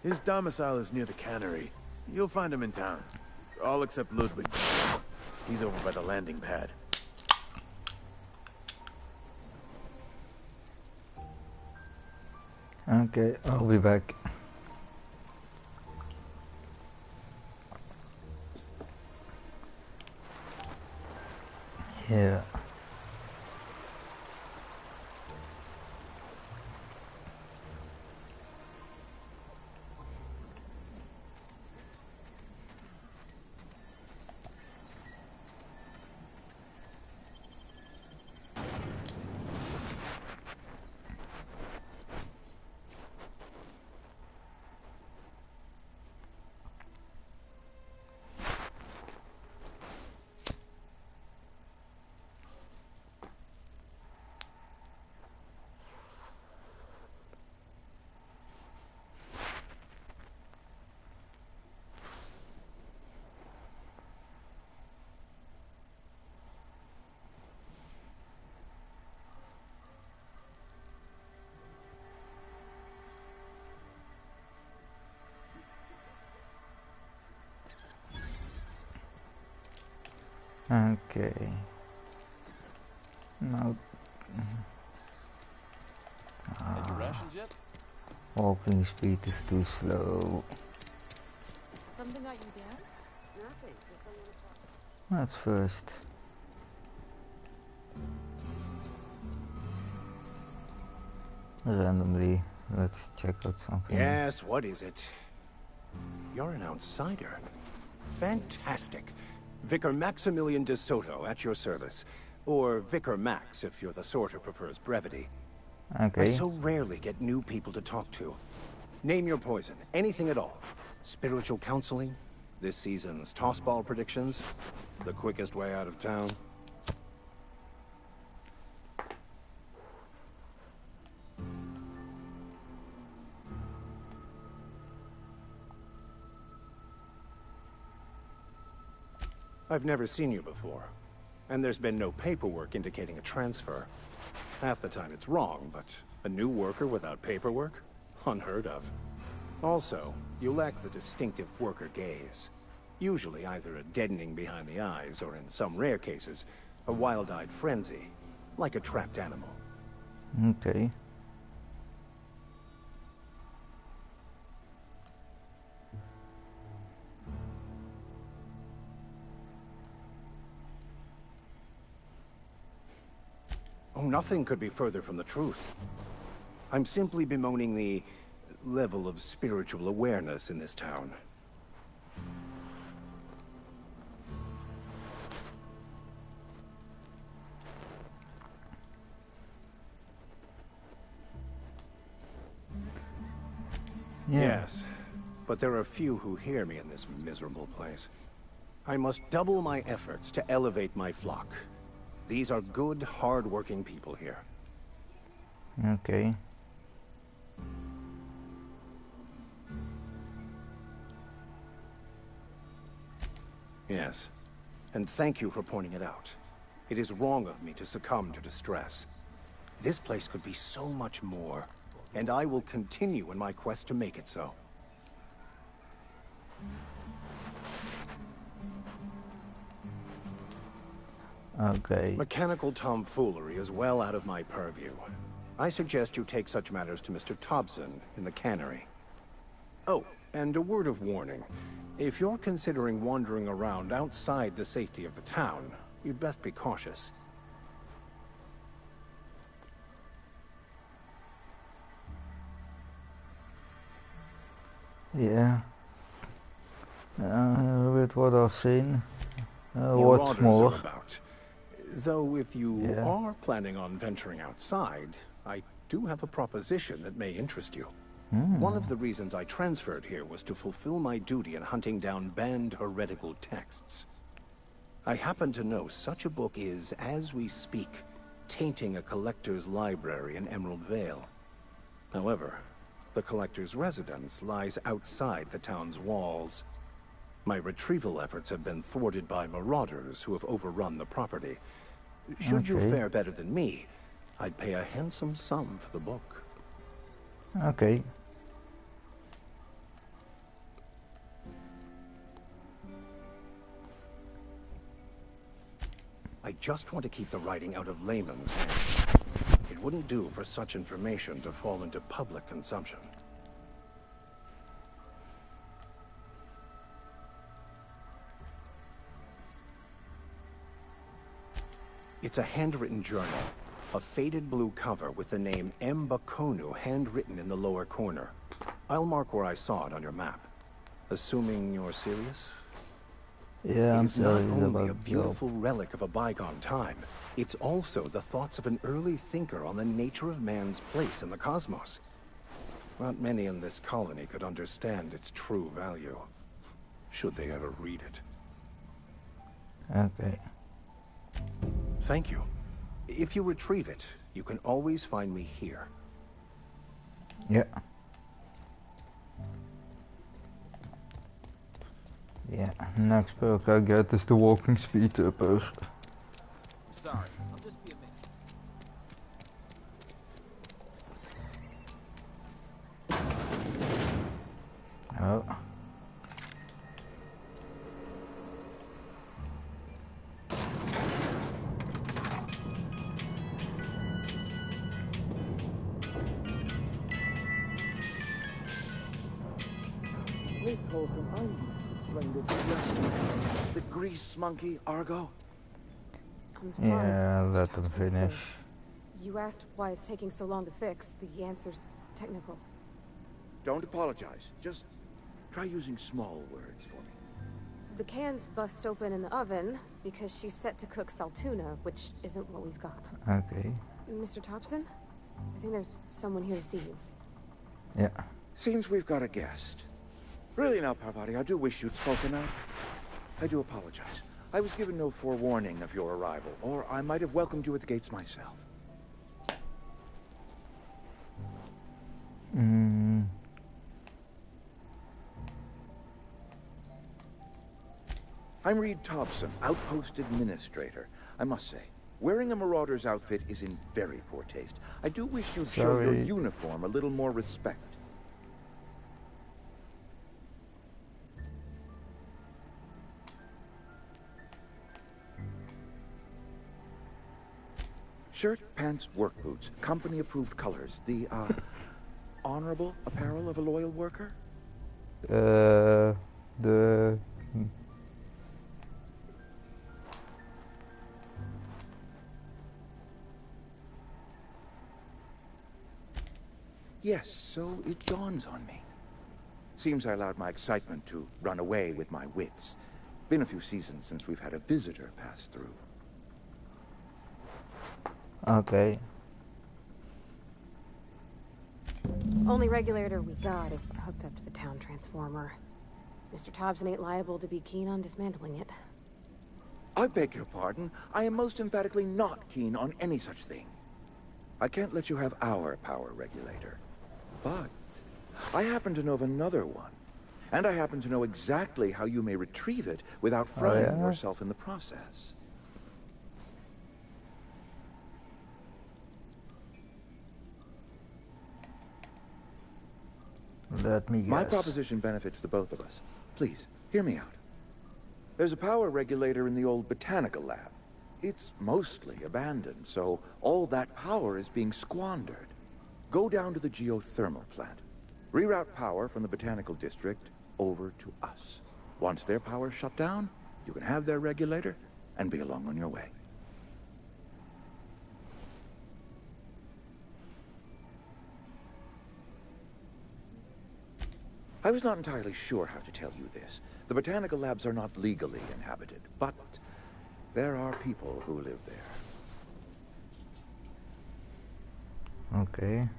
[SPEAKER 11] His domicile is near the cannery. You'll find him in town. All except Ludwig. He's over by the landing pad.
[SPEAKER 1] Okay, I'll be back. Yeah. Okay. Now.
[SPEAKER 12] Had your rations yet?
[SPEAKER 1] Walking speed is too slow.
[SPEAKER 13] Something got you down? Nothing. Just a little talk.
[SPEAKER 1] That's first. Randomly, let's check out something.
[SPEAKER 14] Yes, what is it? You're an outsider. Fantastic. Vicar Maximilian de Soto at your service. Or Vicar Max if you're the sort who prefers brevity.
[SPEAKER 1] Okay.
[SPEAKER 14] I so rarely get new people to talk to. Name your poison, anything at all. Spiritual counseling, this season's tossball predictions, the quickest way out of town. I've never seen you before, and there's been no paperwork indicating a transfer. Half the time it's wrong, but a new worker without paperwork? Unheard of. Also, you lack the distinctive worker gaze. Usually either a deadening behind the eyes, or in some rare cases, a wild-eyed frenzy, like a trapped animal.
[SPEAKER 1] Okay.
[SPEAKER 14] Oh, nothing could be further from the truth. I'm simply bemoaning the level of spiritual awareness in this town.
[SPEAKER 1] Yeah.
[SPEAKER 14] Yes, but there are few who hear me in this miserable place. I must double my efforts to elevate my flock. These are good, hard-working people here.
[SPEAKER 1] Okay.
[SPEAKER 14] Yes, and thank you for pointing it out. It is wrong of me to succumb to distress. This place could be so much more, and I will continue in my quest to make it so.
[SPEAKER 1] Okay.
[SPEAKER 14] Mechanical tomfoolery is well out of my purview. I suggest you take such matters to Mr. Thompson in the cannery. Oh, And a word of warning. If you're considering wandering around outside the safety of the town, you'd best be cautious.
[SPEAKER 1] Yeah. With what I've seen, what's
[SPEAKER 14] Marauders
[SPEAKER 1] more?
[SPEAKER 14] are about. Though if you are planning on venturing outside, I do have a proposition that may interest you. One of the reasons I transferred here was to fulfill my duty in hunting down banned heretical texts. I happen to know such a book is, as we speak, tainting a collector's library in Emerald Vale. However, the collector's residence lies outside the town's walls. My retrieval efforts have been thwarted by marauders who have overrun the property. Should you fare better than me, I'd pay a handsome sum for the book.
[SPEAKER 1] Okay.
[SPEAKER 14] I just want to keep the writing out of layman's hands. It wouldn't do for such information to fall into public consumption. It's a handwritten journal. A faded blue cover with the name M. Bakonu handwritten in the lower corner. I'll mark where I saw it on your map. Assuming you're serious?
[SPEAKER 1] Yeah, I'm
[SPEAKER 14] It's not
[SPEAKER 1] serious
[SPEAKER 14] only
[SPEAKER 1] about
[SPEAKER 14] a beautiful relic of a bygone time, it's also the thoughts of an early thinker on the nature of man's place in the cosmos. Not many in this colony could understand its true value, should they ever read it.
[SPEAKER 1] Okay.
[SPEAKER 14] Thank you. If you retrieve it, you can always find me here.
[SPEAKER 1] Yeah. Yeah, next perk I get is the walking speed upper.
[SPEAKER 7] Sorry, I'll just be a minute.
[SPEAKER 1] Oh.
[SPEAKER 15] The grease monkey, Argo?
[SPEAKER 13] I'm sorry.
[SPEAKER 1] Yeah,
[SPEAKER 13] Mr.
[SPEAKER 1] let them
[SPEAKER 13] Thompson, sir.
[SPEAKER 1] finish.
[SPEAKER 13] You asked why it's taking so long to fix. The answer's technical.
[SPEAKER 15] Don't apologize. Just try using small words for me.
[SPEAKER 13] The can's bust open in the oven because she's set to cook saltuna, which isn't what we've got.
[SPEAKER 1] Okay.
[SPEAKER 13] Mr. Thompson? I think there's someone here to see you.
[SPEAKER 1] Yeah.
[SPEAKER 15] Seems we've got a guest. Really now, Parvati, I do wish you'd spoken up. I do apologize. I was given no forewarning of your arrival, or I might have welcomed you at the gates myself. I'm Reed Thompson, Outpost Administrator. I must say, wearing a Marauder's outfit is in very poor taste. I do wish you'd show your uniform a little more respect. Shirt, pants, work boots, company-approved colors. The, honorable apparel of a loyal worker? Yes, so it dawns on me. Seems I allowed my excitement to run away with my wits. Been a few seasons since we've had a visitor pass through.
[SPEAKER 1] Okay.
[SPEAKER 13] Only regulator we got is hooked up to the town transformer. Mr. Thompson ain't liable to be keen on dismantling it.
[SPEAKER 15] I beg your pardon. I am most emphatically not keen on any such thing. I can't let you have our power regulator. But I happen to know of another one. And I happen to know exactly how you may retrieve it without frying yourself in the process.
[SPEAKER 1] Let me guess.
[SPEAKER 15] My proposition benefits the both of us. Please, hear me out. There's a power regulator in the old botanical lab. It's mostly abandoned, so all that power is being squandered. Go down to the geothermal plant. Reroute power from the Botanical District over to us. Once their power's shut down, you can have their regulator and be along on your way. I was not entirely sure how to tell you this. The botanical labs are not legally inhabited, but there are people who live there.
[SPEAKER 1] Okay.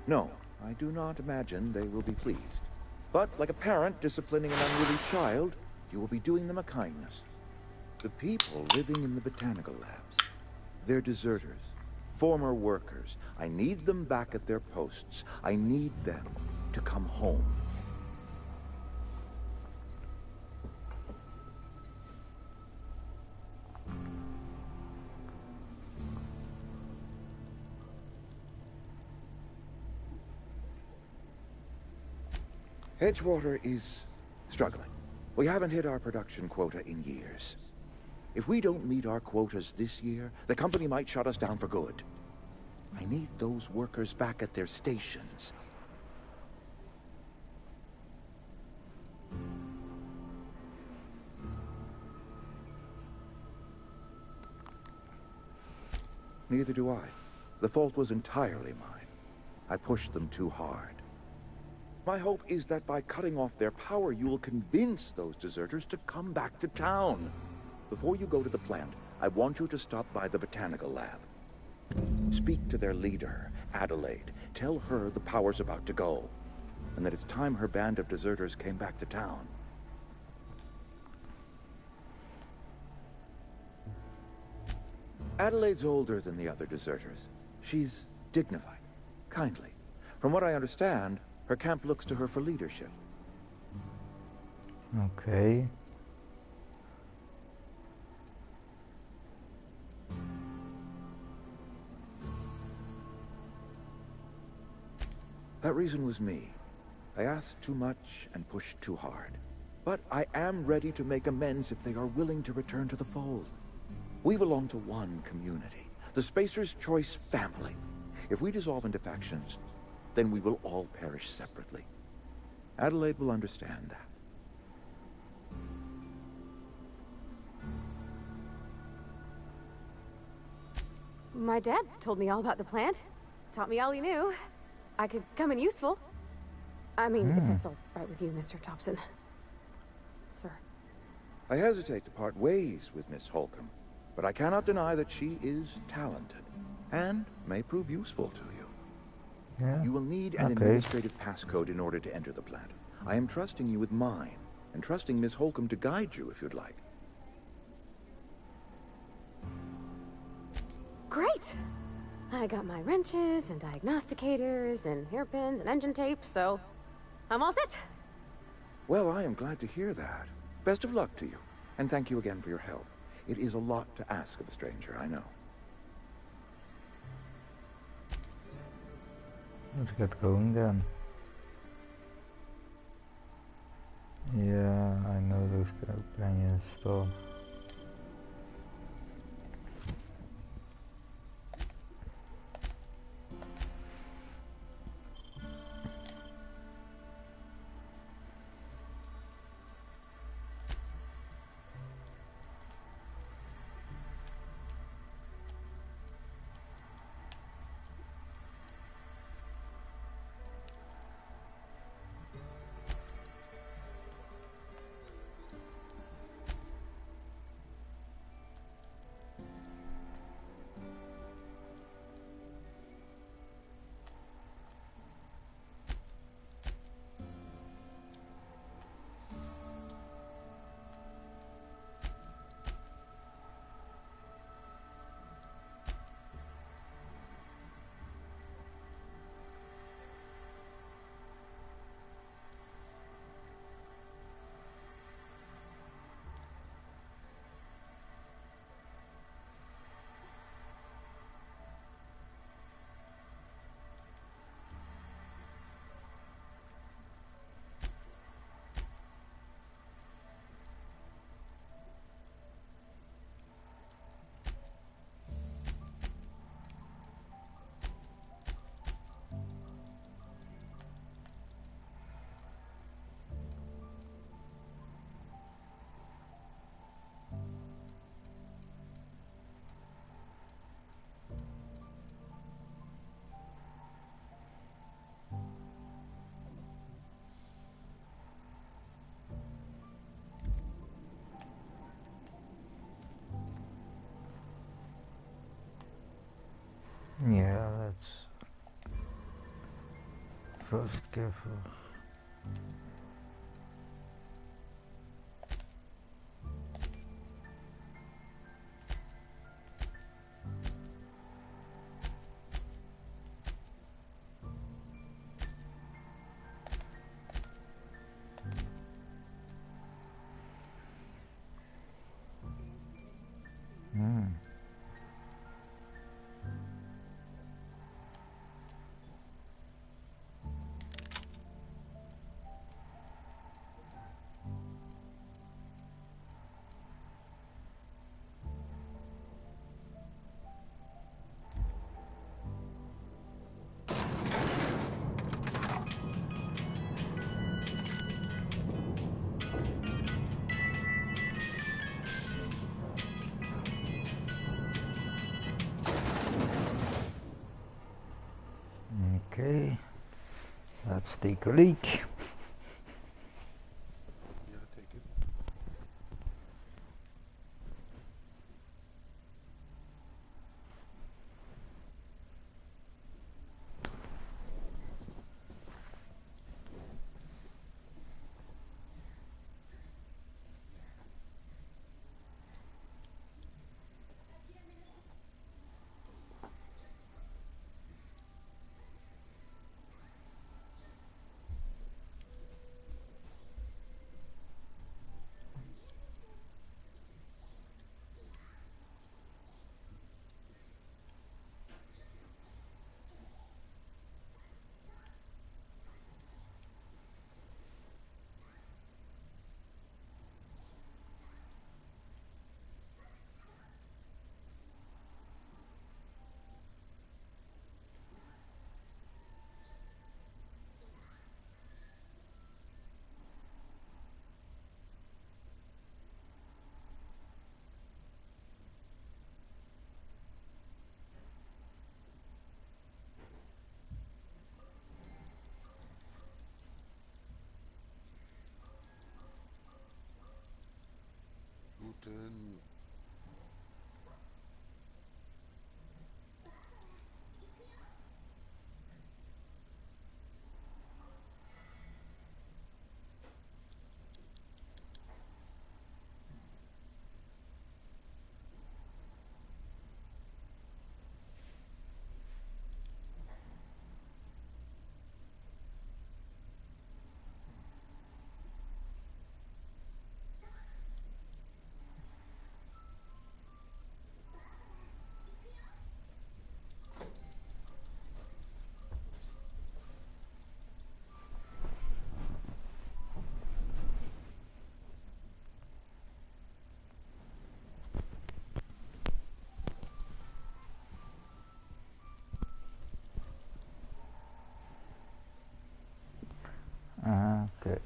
[SPEAKER 15] No, I do not imagine they will be pleased. But like a parent disciplining an unruly child, you will be doing them a kindness. The people living in the botanical labs, they're deserters, former workers. I need them back at their posts. I need them to come home. Edgewater is struggling. We haven't hit our production quota in years. If we don't meet our quotas this year, the company might shut us down for good. I need those workers back at their stations. Neither do I. The fault was entirely mine. I pushed them too hard. My hope is that by cutting off their power, you will convince those deserters to come back to town. Before you go to the plant, I want you to stop by the botanical lab. Speak to their leader, Adelaide. Tell her the power's about to go, and that it's time her band of deserters came back to town. Adelaide's older than the other deserters. She's dignified, kindly. From what I understand, her camp looks to her for leadership.
[SPEAKER 1] Okay.
[SPEAKER 15] That reason was me. I asked too much and pushed too hard. But I am ready to make amends if they are willing to return to the fold. We belong to one community, the Spacer's Choice family. If we dissolve into factions, then we will all perish separately. Adelaide will understand that.
[SPEAKER 13] My dad told me all about the plant. Taught me all he knew. I could come in useful. I mean, if that's all right with you, Mr. Thompson. Sir.
[SPEAKER 15] I hesitate to part ways with Miss Holcomb, but I cannot deny that she is talented and may prove useful to you.
[SPEAKER 1] Yeah.
[SPEAKER 15] You will need an administrative passcode in order to enter the plant. I am trusting you with mine, and trusting Miss Holcomb to guide you if you'd like.
[SPEAKER 13] Great! I got my wrenches and diagnosticators and hairpins and engine tape, so I'm all set.
[SPEAKER 15] Well, I am glad to hear that. Best of luck to you, and thank you again for your help. It is a lot to ask of a stranger, I know.
[SPEAKER 1] Let's get going then. Yeah, I know those companion stuff. First careful. Okay, let's take a leak.
[SPEAKER 5] Yeah, take it. Guten.
[SPEAKER 1] Okay.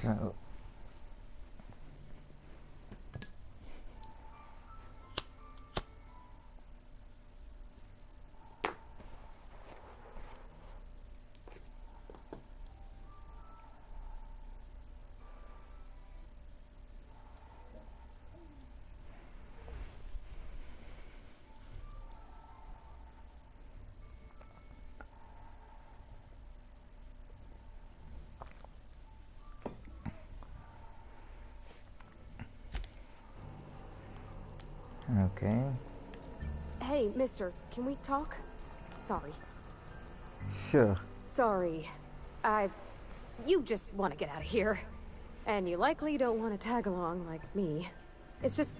[SPEAKER 1] So okay.
[SPEAKER 13] Hey, mister, can we talk? Sorry.
[SPEAKER 1] Sure.
[SPEAKER 13] Sorry. You just want to get out of here. And you likely don't want to tag along like me. It's just,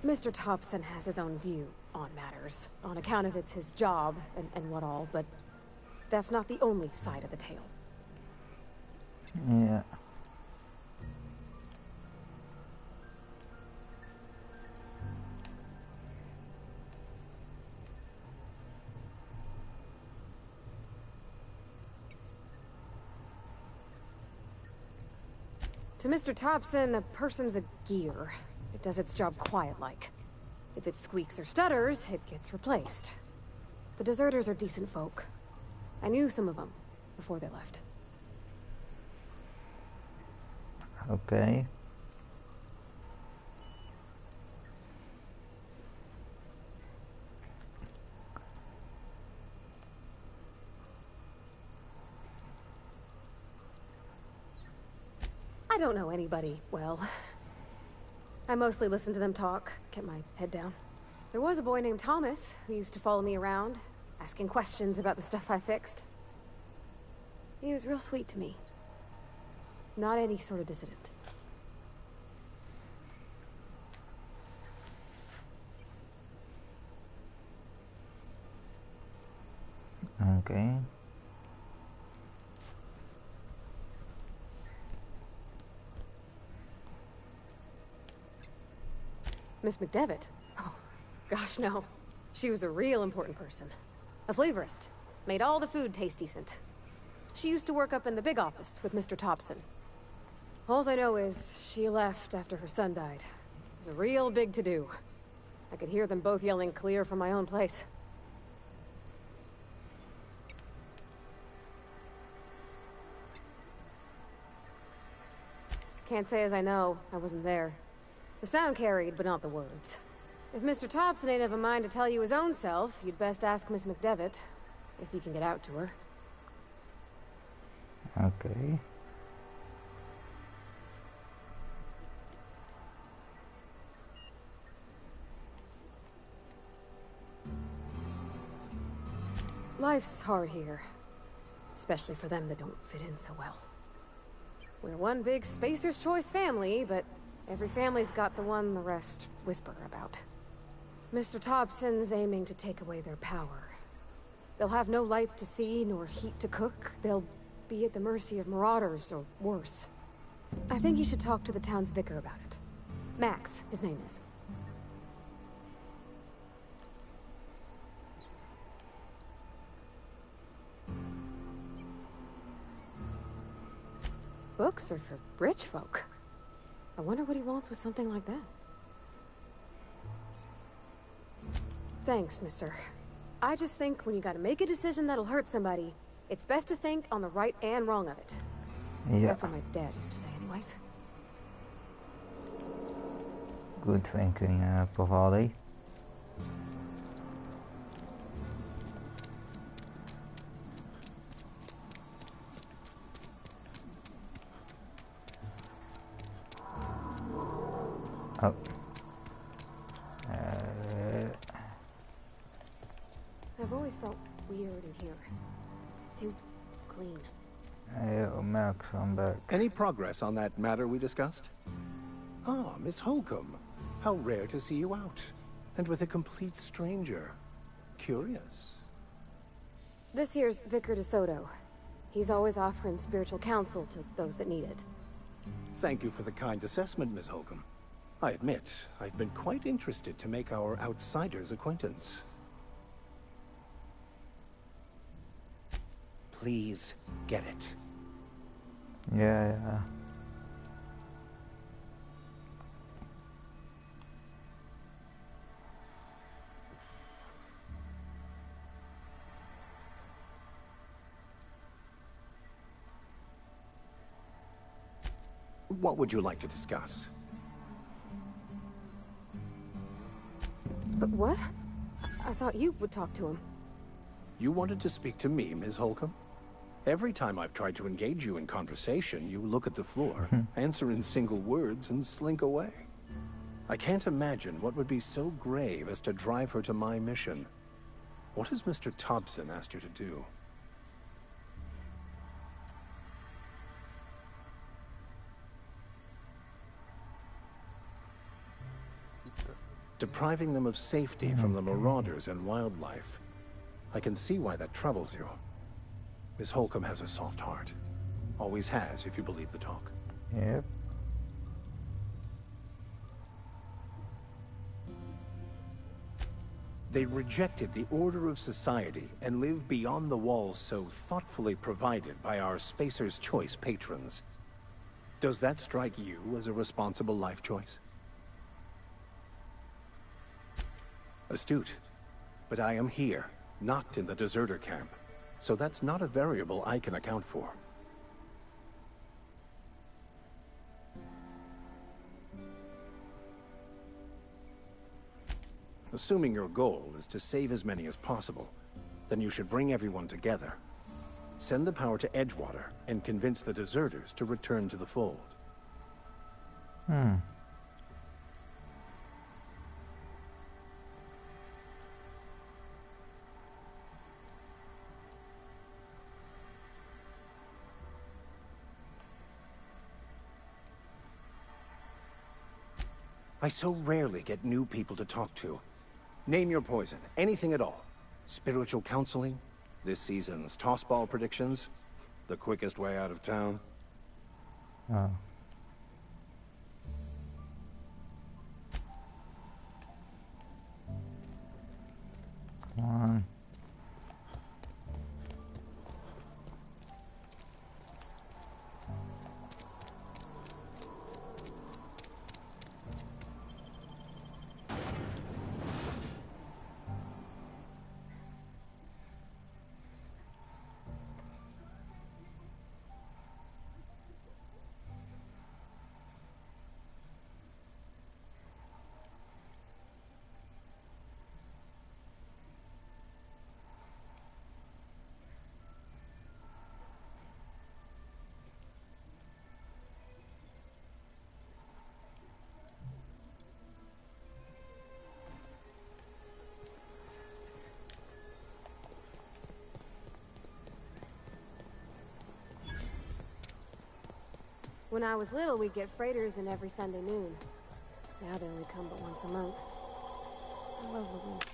[SPEAKER 13] Mr. Thompson has his own view on matters, on account of it's his job and what all, but that's not the only side of the tale.
[SPEAKER 1] Yeah.
[SPEAKER 13] To Mr. Thompson, a person's a gear. It does its job quiet-like. If it squeaks or stutters, it gets replaced. The deserters are decent folk. I knew some of them before they left.
[SPEAKER 1] Okay.
[SPEAKER 13] I don't know anybody well. I mostly listen to them talk, kept my head down. There was a boy named Thomas who used to follow me around, asking questions about the stuff I fixed. He was real sweet to me. Not any sort of dissident.
[SPEAKER 1] Okay.
[SPEAKER 13] Miss McDevitt? Oh, gosh, no. She was a real important person. A flavorist. Made all the food taste decent. She used to work up in the big office with Mr. Thompson. All I know is she left after her son died. It was a real big to-do. I could hear them both yelling clear from my own place. Can't say as I know. I wasn't there. The sound carried, but not the words. If Mr. Thompson ain't of a mind to tell you his own self, you'd best ask Miss McDevitt, if you can get out to her.
[SPEAKER 1] Okay.
[SPEAKER 13] Life's hard here. Especially for them that don't fit in so well. We're one big Spacer's Choice family, but every family's got the one the rest whisper about. Mr. Thompson's aiming to take away their power. They'll have no lights to see, nor heat to cook. They'll be at the mercy of marauders, or worse. I think you should talk to the town's vicar about it. Max, his name is. Books are for rich folk. I wonder what he wants with something like that. Thanks, mister. I just think when you gotta make a decision that'll hurt somebody, it's best to think on the right and wrong of it.
[SPEAKER 1] Yeah.
[SPEAKER 13] That's what my dad used to say anyways.
[SPEAKER 1] Good thinking, Pavali. Oh.
[SPEAKER 13] I've always felt weird in here. It's too clean.
[SPEAKER 1] Oh, Max, I'm back.
[SPEAKER 14] Any progress on that matter we discussed? Ah, Miss Holcomb. How rare to see you out. And with a complete stranger. Curious.
[SPEAKER 13] This here's Vicar DeSoto. He's always offering spiritual counsel to those that need it.
[SPEAKER 14] Thank you for the kind assessment, Miss Holcomb. I admit, I've been quite interested to make our outsider's acquaintance. Please, get it.
[SPEAKER 1] Yeah.
[SPEAKER 14] What would you like to discuss?
[SPEAKER 13] But what? I thought you would talk to him.
[SPEAKER 14] You wanted to speak to me, Ms. Holcomb? Every time I've tried to engage you in conversation, you look at the floor, answer in single words, and slink away. I can't imagine what would be so grave as to drive her to my mission. What has Mr. Thompson asked you to do? Depriving them of safety from the marauders and wildlife. I can see why that troubles you. Miss Holcomb has a soft heart. Always has, if you believe the talk.
[SPEAKER 1] Yep.
[SPEAKER 14] They rejected the order of society and live beyond the walls so thoughtfully provided by our Spacer's Choice patrons. Does that strike you as a responsible life choice? Astute. But I am here, not in the deserter camp. So that's not a variable I can account for. Assuming your goal is to save as many as possible, then you should bring everyone together. Send the power to Edgewater and convince the deserters to return to the fold. I so rarely get new people to talk to. Name your poison, anything at all. Spiritual counseling, this season's tossball predictions, the quickest way out of town.
[SPEAKER 1] Oh. Come on.
[SPEAKER 13] When I was little, we'd get freighters in every Sunday noon. Now they only come but once a month. I love the wind.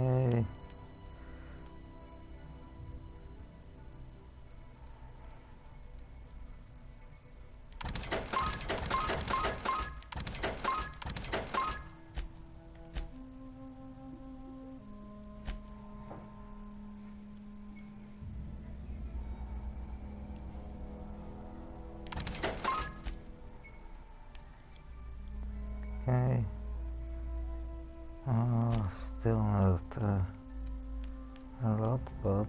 [SPEAKER 13] Okay. Okay. Still not a lot, but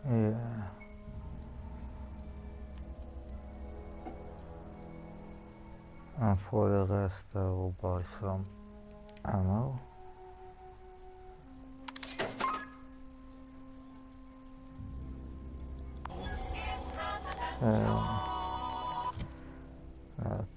[SPEAKER 13] yeah. And for the rest, I will buy some ammo. That's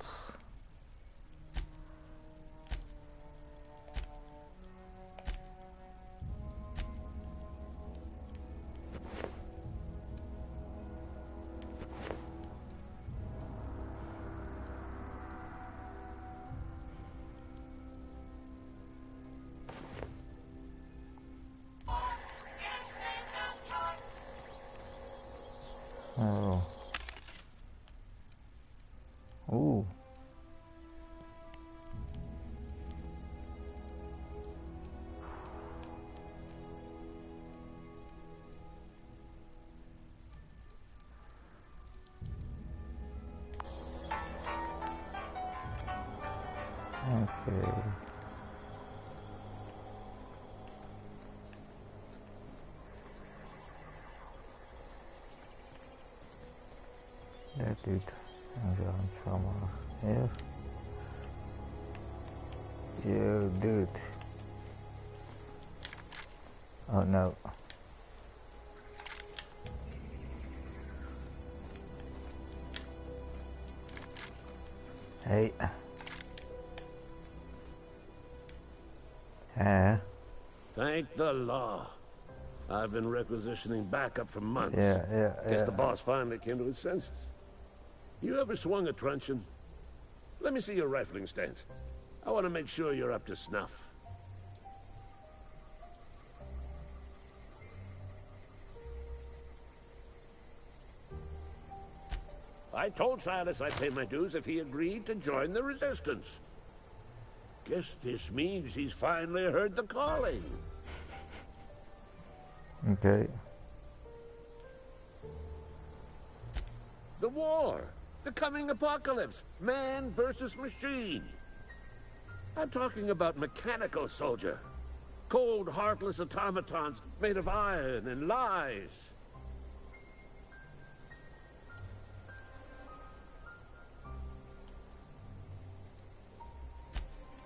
[SPEAKER 1] Oh. Ooh. Okay. That dude hangs around somewhere here. You dude. Oh no. Hey.
[SPEAKER 16] Thank the law. I've been requisitioning backup for months.
[SPEAKER 1] Yeah.
[SPEAKER 16] Guess the boss finally came to his senses. You ever swung a truncheon? Let me see your rifling stance. I want to make sure you're up to snuff. I told Silas I'd pay my dues if he agreed to join the resistance. Guess this means he's finally heard the calling.
[SPEAKER 1] Okay.
[SPEAKER 16] The war. The coming apocalypse. Man versus machine. I'm talking about mechanical soldier. Cold, heartless automatons made of iron and lies.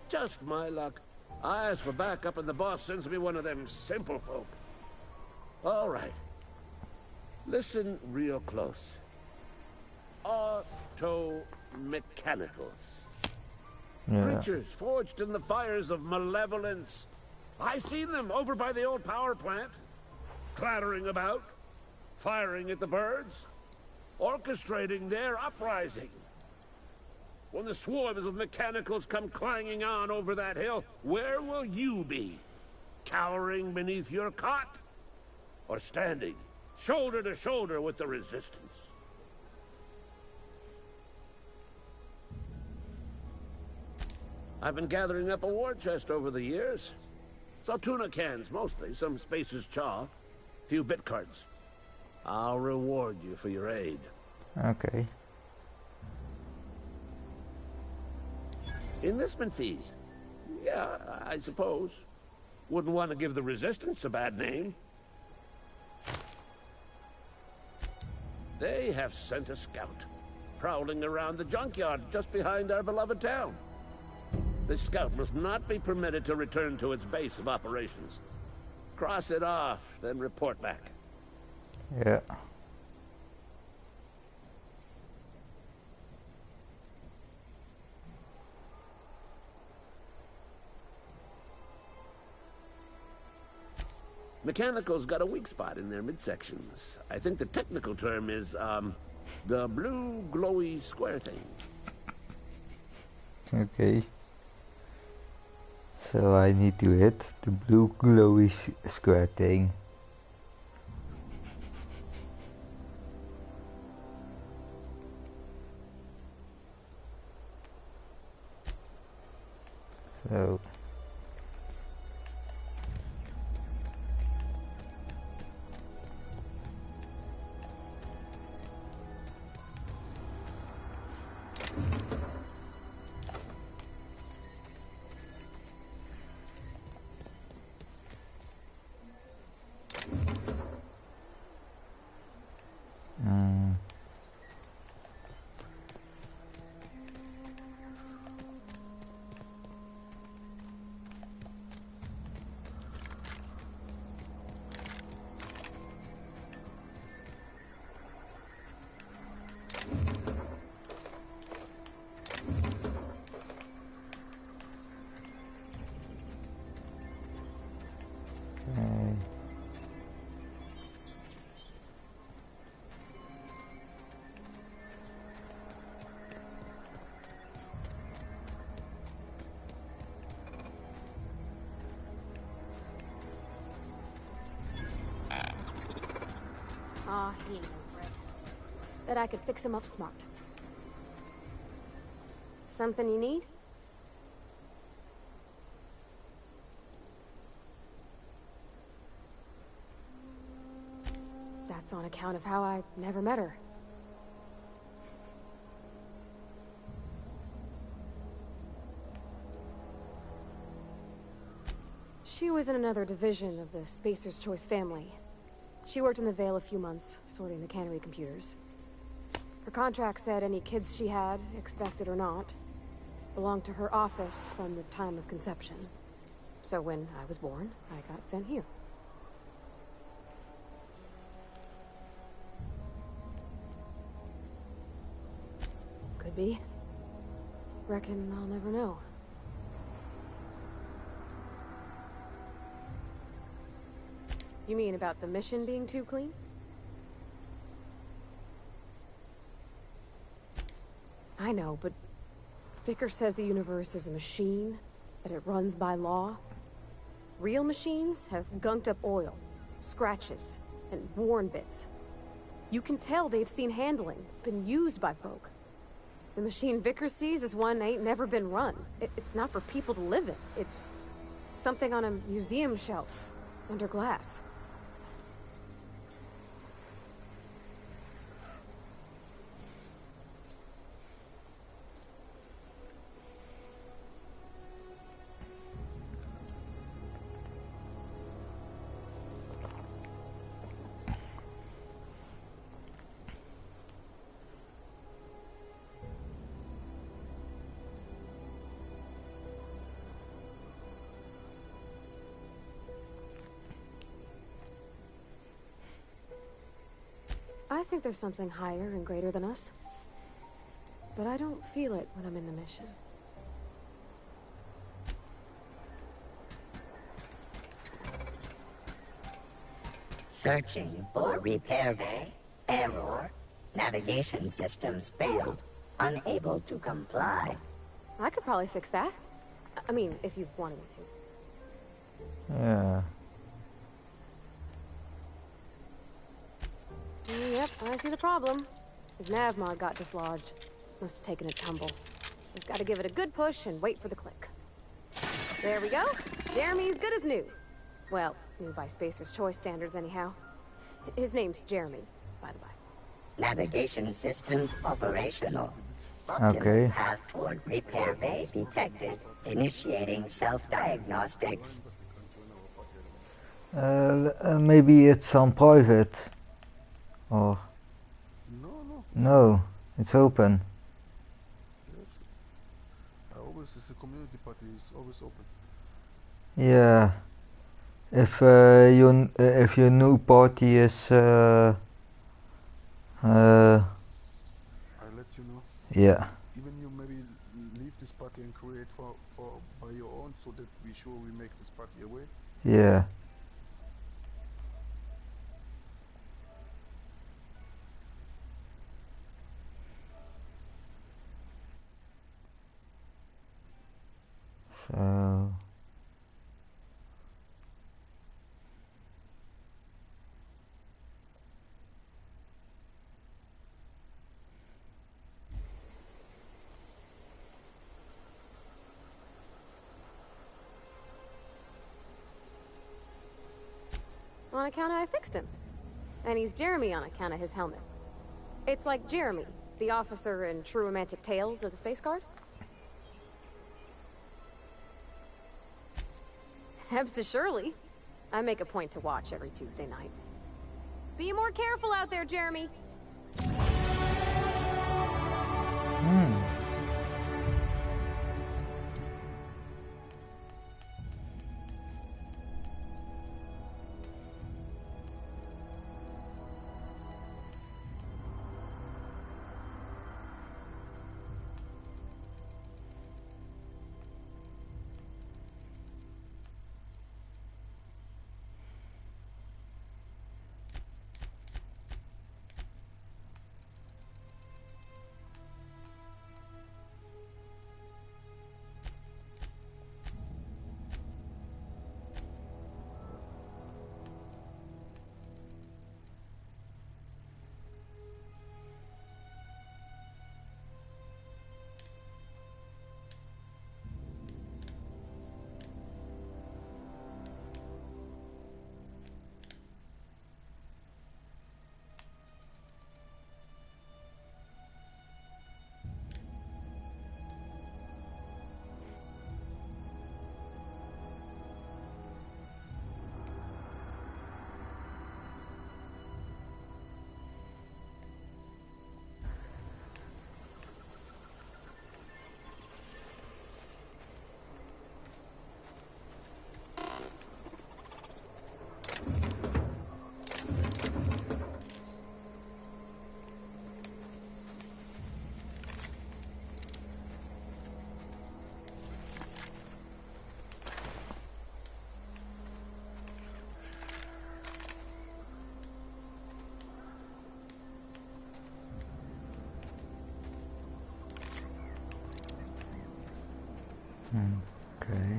[SPEAKER 16] Just my luck. I ask for backup and the boss sends me one of them simple folk. All right. Listen real close. Auto-mechanicals.
[SPEAKER 1] Yeah.
[SPEAKER 16] Creatures forged in the fires of malevolence. I seen them over by the old power plant. Clattering about. Firing at the birds. Orchestrating their uprising. When the swarms of mechanicals come clanging on over that hill, where will you be? Cowering beneath your cot? Or standing, shoulder to shoulder with the resistance? I've been gathering up a war chest over the years. Saw tuna cans, mostly, some Spacer's chaw, few bit cards. I'll reward you for your aid.
[SPEAKER 1] Okay.
[SPEAKER 16] Enlistment fees. Yeah, I suppose. Wouldn't want to give the Resistance a bad name. They have sent a scout, prowling around the junkyard just behind our beloved town. This scout must not be permitted to return to its base of operations. Cross it off, then report back.
[SPEAKER 1] Yeah.
[SPEAKER 16] Mechanicals got a weak spot in their midsections. I think the technical term is, the blue glowy square thing.
[SPEAKER 1] Okay. So I need to hit the blue glowy square thing. So
[SPEAKER 13] Aw, he ain't over it. Bet I could fix him up smart. Something you need? That's on account of how I never met her. She was in another division of the Spacer's Choice family. She worked in the Vale a few months, sorting the cannery computers. Her contract said any kids she had, expected or not, belonged to her office from the time of conception. So when I was born, I got sent here. Could be. Reckon I'll never know. You mean about the mission being too clean? I know, but Vicker says the universe is a machine, that it runs by law. Real machines have gunked up oil, scratches, and worn bits. You can tell they've seen handling, been used by folk. The machine Vicker sees is one ain't never been run. It's not for people to live in. It's something on a museum shelf, under glass. I think there's something higher and greater than us. But I don't feel it when I'm in the mission.
[SPEAKER 17] Searching for repair bay. Error. Navigation systems failed. Unable to comply.
[SPEAKER 13] I could probably fix that. I mean, if you wanted me to.
[SPEAKER 1] Yeah.
[SPEAKER 13] Yep, I see the problem. His nav mod got dislodged. Must have taken a tumble. Just gotta give it a good push and wait for the click. There we go. Jeremy's good as new. Well, new by Spacer's Choice standards anyhow. His name's Jeremy, by the way.
[SPEAKER 17] Navigation systems operational.
[SPEAKER 1] Okay.
[SPEAKER 17] Path toward repair bay detected. Initiating self-diagnostics.
[SPEAKER 1] Maybe it's on private. Or no, it's open.
[SPEAKER 5] Always is a community party. It's always open.
[SPEAKER 1] Yeah. If your new party is
[SPEAKER 5] I'll let you know.
[SPEAKER 1] Yeah.
[SPEAKER 5] Even you maybe leave this party and create for by your own, so that we sure we make this party away.
[SPEAKER 1] Yeah. So
[SPEAKER 13] On account of I fixed him. And he's Jeremy on account of his helmet. It's like Jeremy, the officer in True Romantic Tales of the Space Guard. Hebs Shirley. I make a point to watch every Tuesday night. Be more careful out there, Jeremy.
[SPEAKER 1] Okay.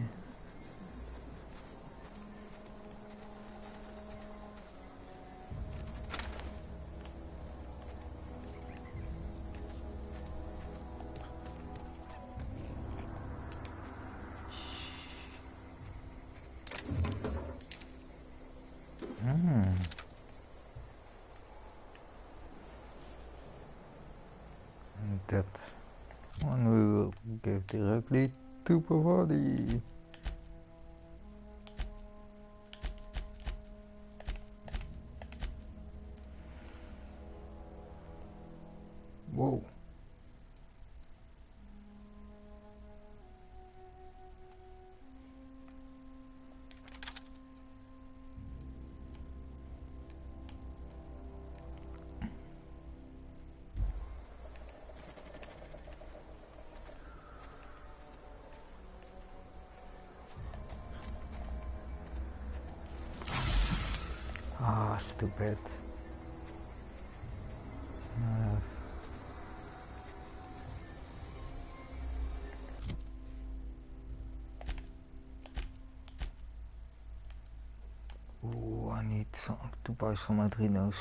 [SPEAKER 1] And that one we will give directly to Pavadi. Whoa. Ah, stupid. Ooh, I need to buy some adrenos.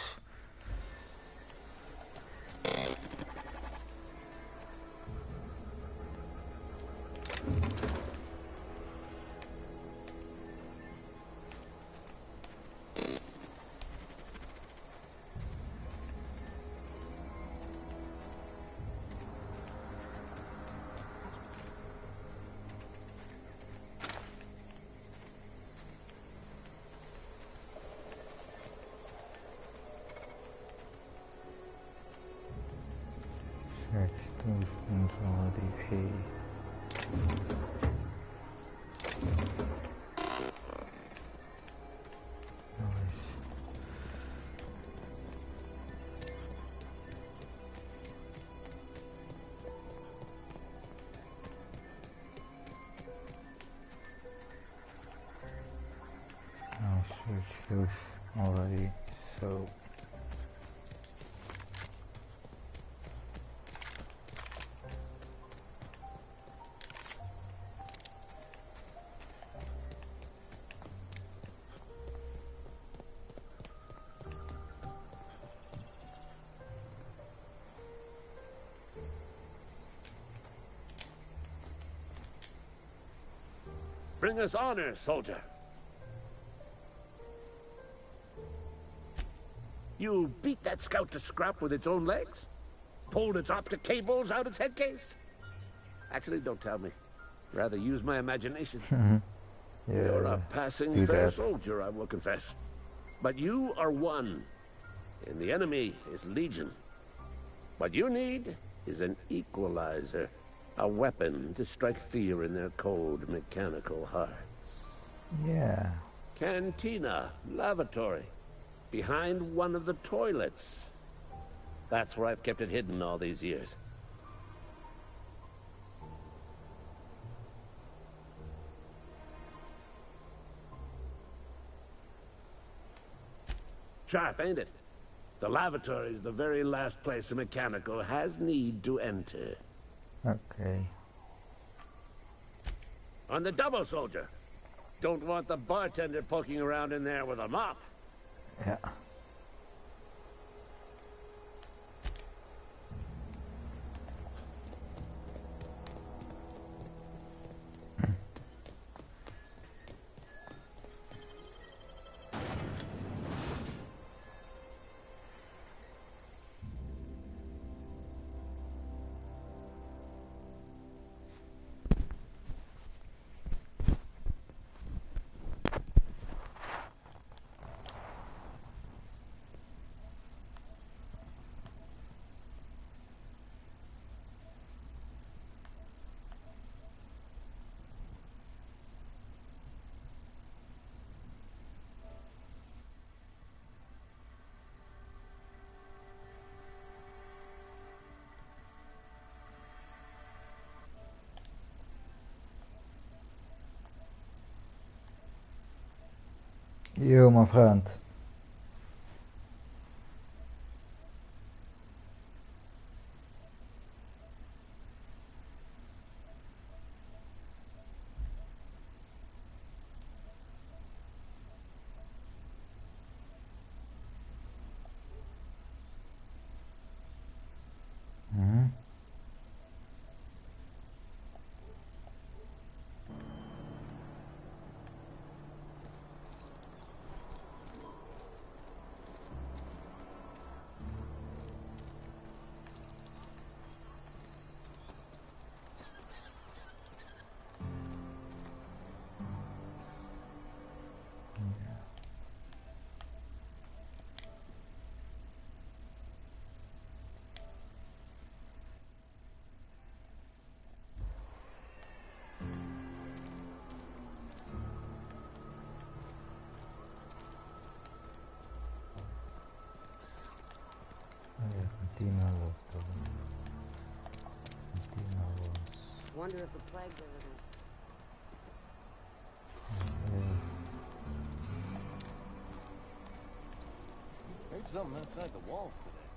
[SPEAKER 1] Search those things already. I'll search those already, so
[SPEAKER 16] Bring us honor, soldier. You beat that scout to scrap with its own legs? Pulled its optic cables out its head case? Actually, don't tell me. Rather use my imagination.
[SPEAKER 1] yeah,
[SPEAKER 16] You're a passing fair soldier, I will confess. But you are one, and the enemy is legion. What you need is an equalizer. A weapon to strike fear in their cold, mechanical hearts.
[SPEAKER 1] Yeah.
[SPEAKER 16] Cantina, lavatory, behind one of the toilets. That's where I've kept it hidden all these years. Sharp, ain't it? The lavatory is the very last place a mechanical has need to enter.
[SPEAKER 1] Okay.
[SPEAKER 16] On the double, soldier. Don't want the bartender poking around in there with a mop.
[SPEAKER 1] Yeah. Yo, my friend.
[SPEAKER 18] wonder if the plague's ever
[SPEAKER 12] Heard something outside the walls today.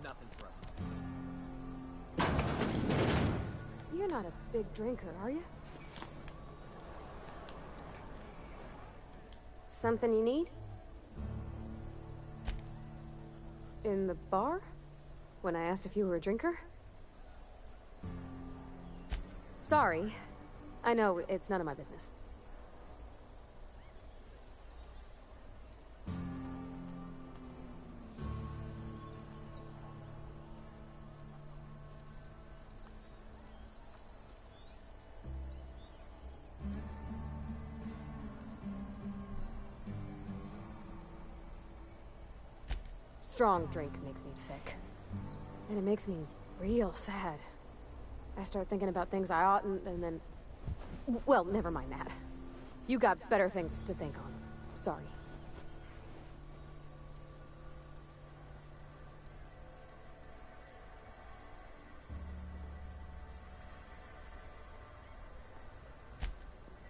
[SPEAKER 7] Nothing for us.
[SPEAKER 13] You're not a big drinker, are you? Something you need? In the bar? When I asked if you were a drinker? Sorry. I know, it's none of my business. Strong drink makes me sick. And it makes me real sad. I start thinking about things I oughtn't, and then... Well, never mind that. You got better things to think on. Sorry.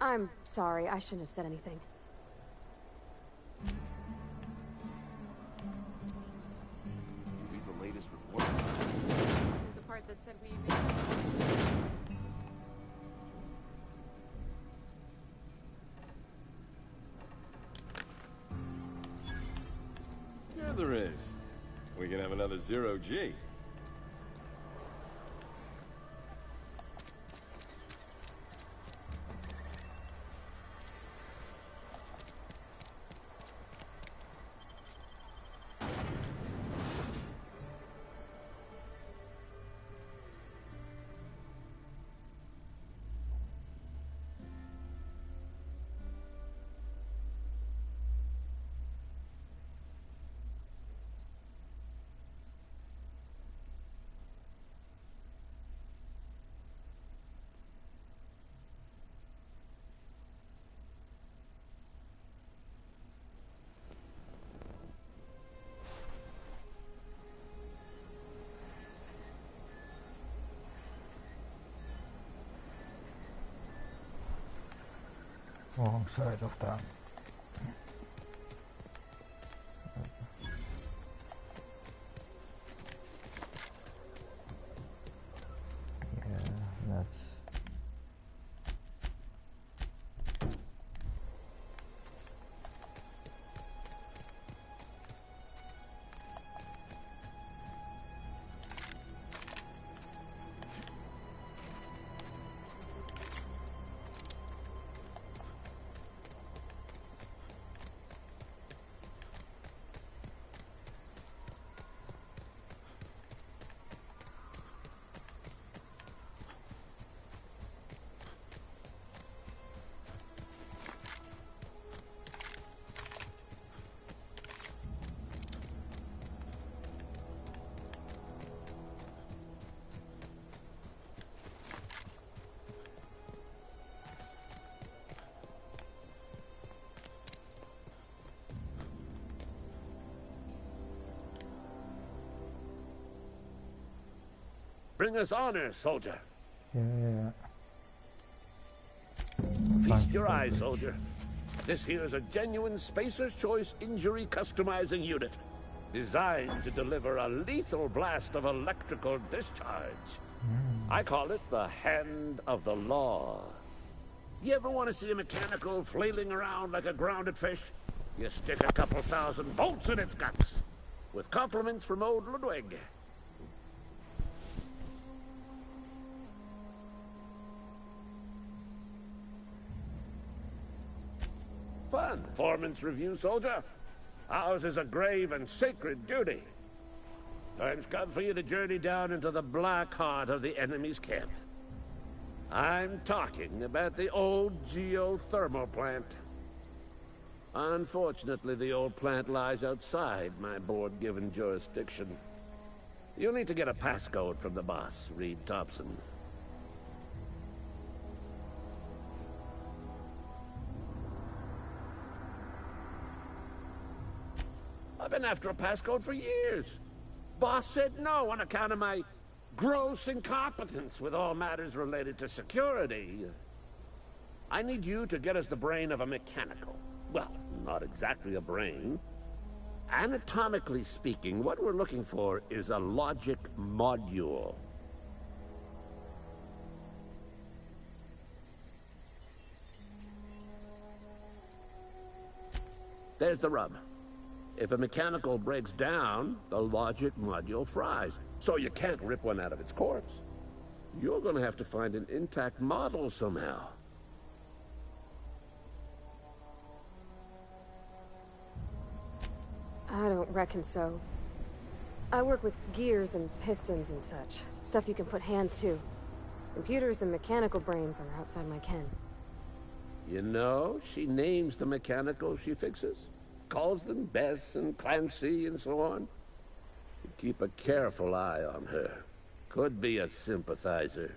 [SPEAKER 13] I'm sorry, I shouldn't have said anything.
[SPEAKER 12] Read the latest report.
[SPEAKER 18] the part that said we...
[SPEAKER 12] Sure there is. We can have another 0G.
[SPEAKER 1] Wrong side of town. Yeah, that's...
[SPEAKER 16] Bring us honor, soldier.
[SPEAKER 1] Yeah.
[SPEAKER 16] Feast your eyes, soldier. This here's a genuine Spacer's Choice injury customizing unit. Designed to deliver a lethal blast of electrical discharge. I call it the Hand of the Law. You ever want to see a mechanical flailing around like a grounded fish? You stick a couple thousand bolts in its guts. With compliments from old Ludwig. Fun. Performance review, soldier. Ours is a grave and sacred duty. Time's come for you to journey down into the black heart of the enemy's camp. I'm talking about the old geothermal plant. Unfortunately, the old plant lies outside my board-given jurisdiction. You'll need to get a passcode from the boss, Reed Thompson. I've been after a passcode for years. Boss said no on account of my Gross incompetence with all matters related to security. I need you to get us the brain of a mechanical. Well, not exactly a brain. Anatomically speaking, what we're looking for is a logic module. There's the rub. If a mechanical breaks down, the logic module fries. So you can't rip one out of its corpse. You're gonna have to find an intact model somehow.
[SPEAKER 13] I don't reckon so. I work with gears and pistons and such. Stuff you can put hands to. Computers and mechanical brains are outside my ken.
[SPEAKER 16] You know, she names the mechanicals she fixes. Calls them Bess and Clancy and so on. You keep a careful eye on her. Could be a sympathizer.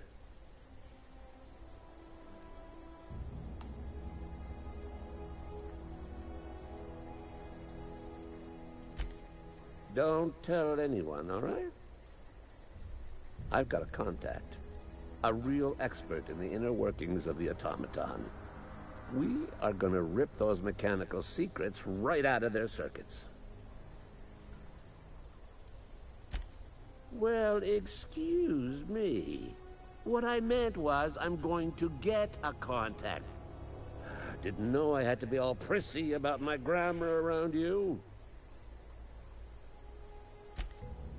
[SPEAKER 16] Don't tell anyone, all right? I've got a contact. A real expert in the inner workings of the automaton. We are gonna rip those mechanical secrets right out of their circuits. Well, excuse me. What I meant was I'm going to get a contact. Didn't know I had to be all prissy about my grammar around you.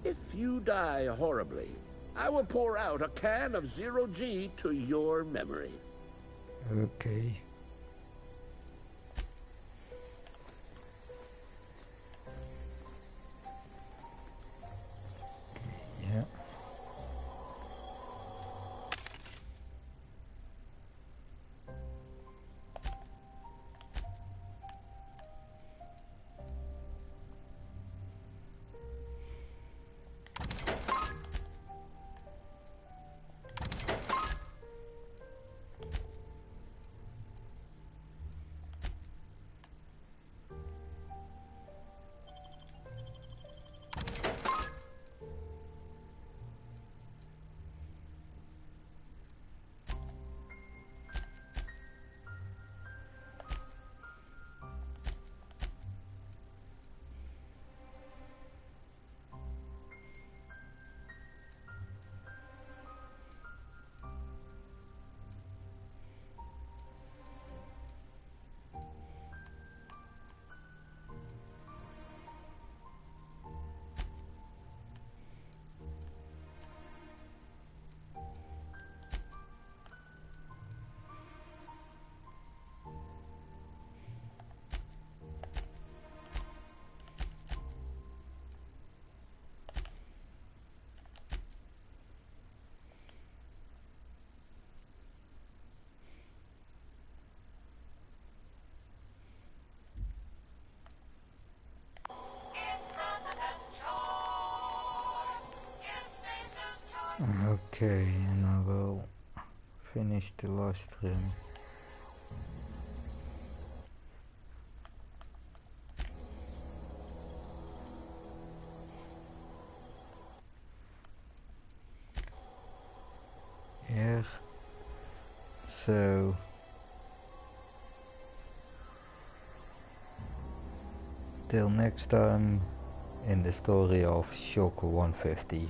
[SPEAKER 16] If you die horribly, I will pour out a can of 0G to your memory.
[SPEAKER 1] Okay. Yeah. Okay, and I will finish the last room. Here. So till next time in the story of Shocker 150.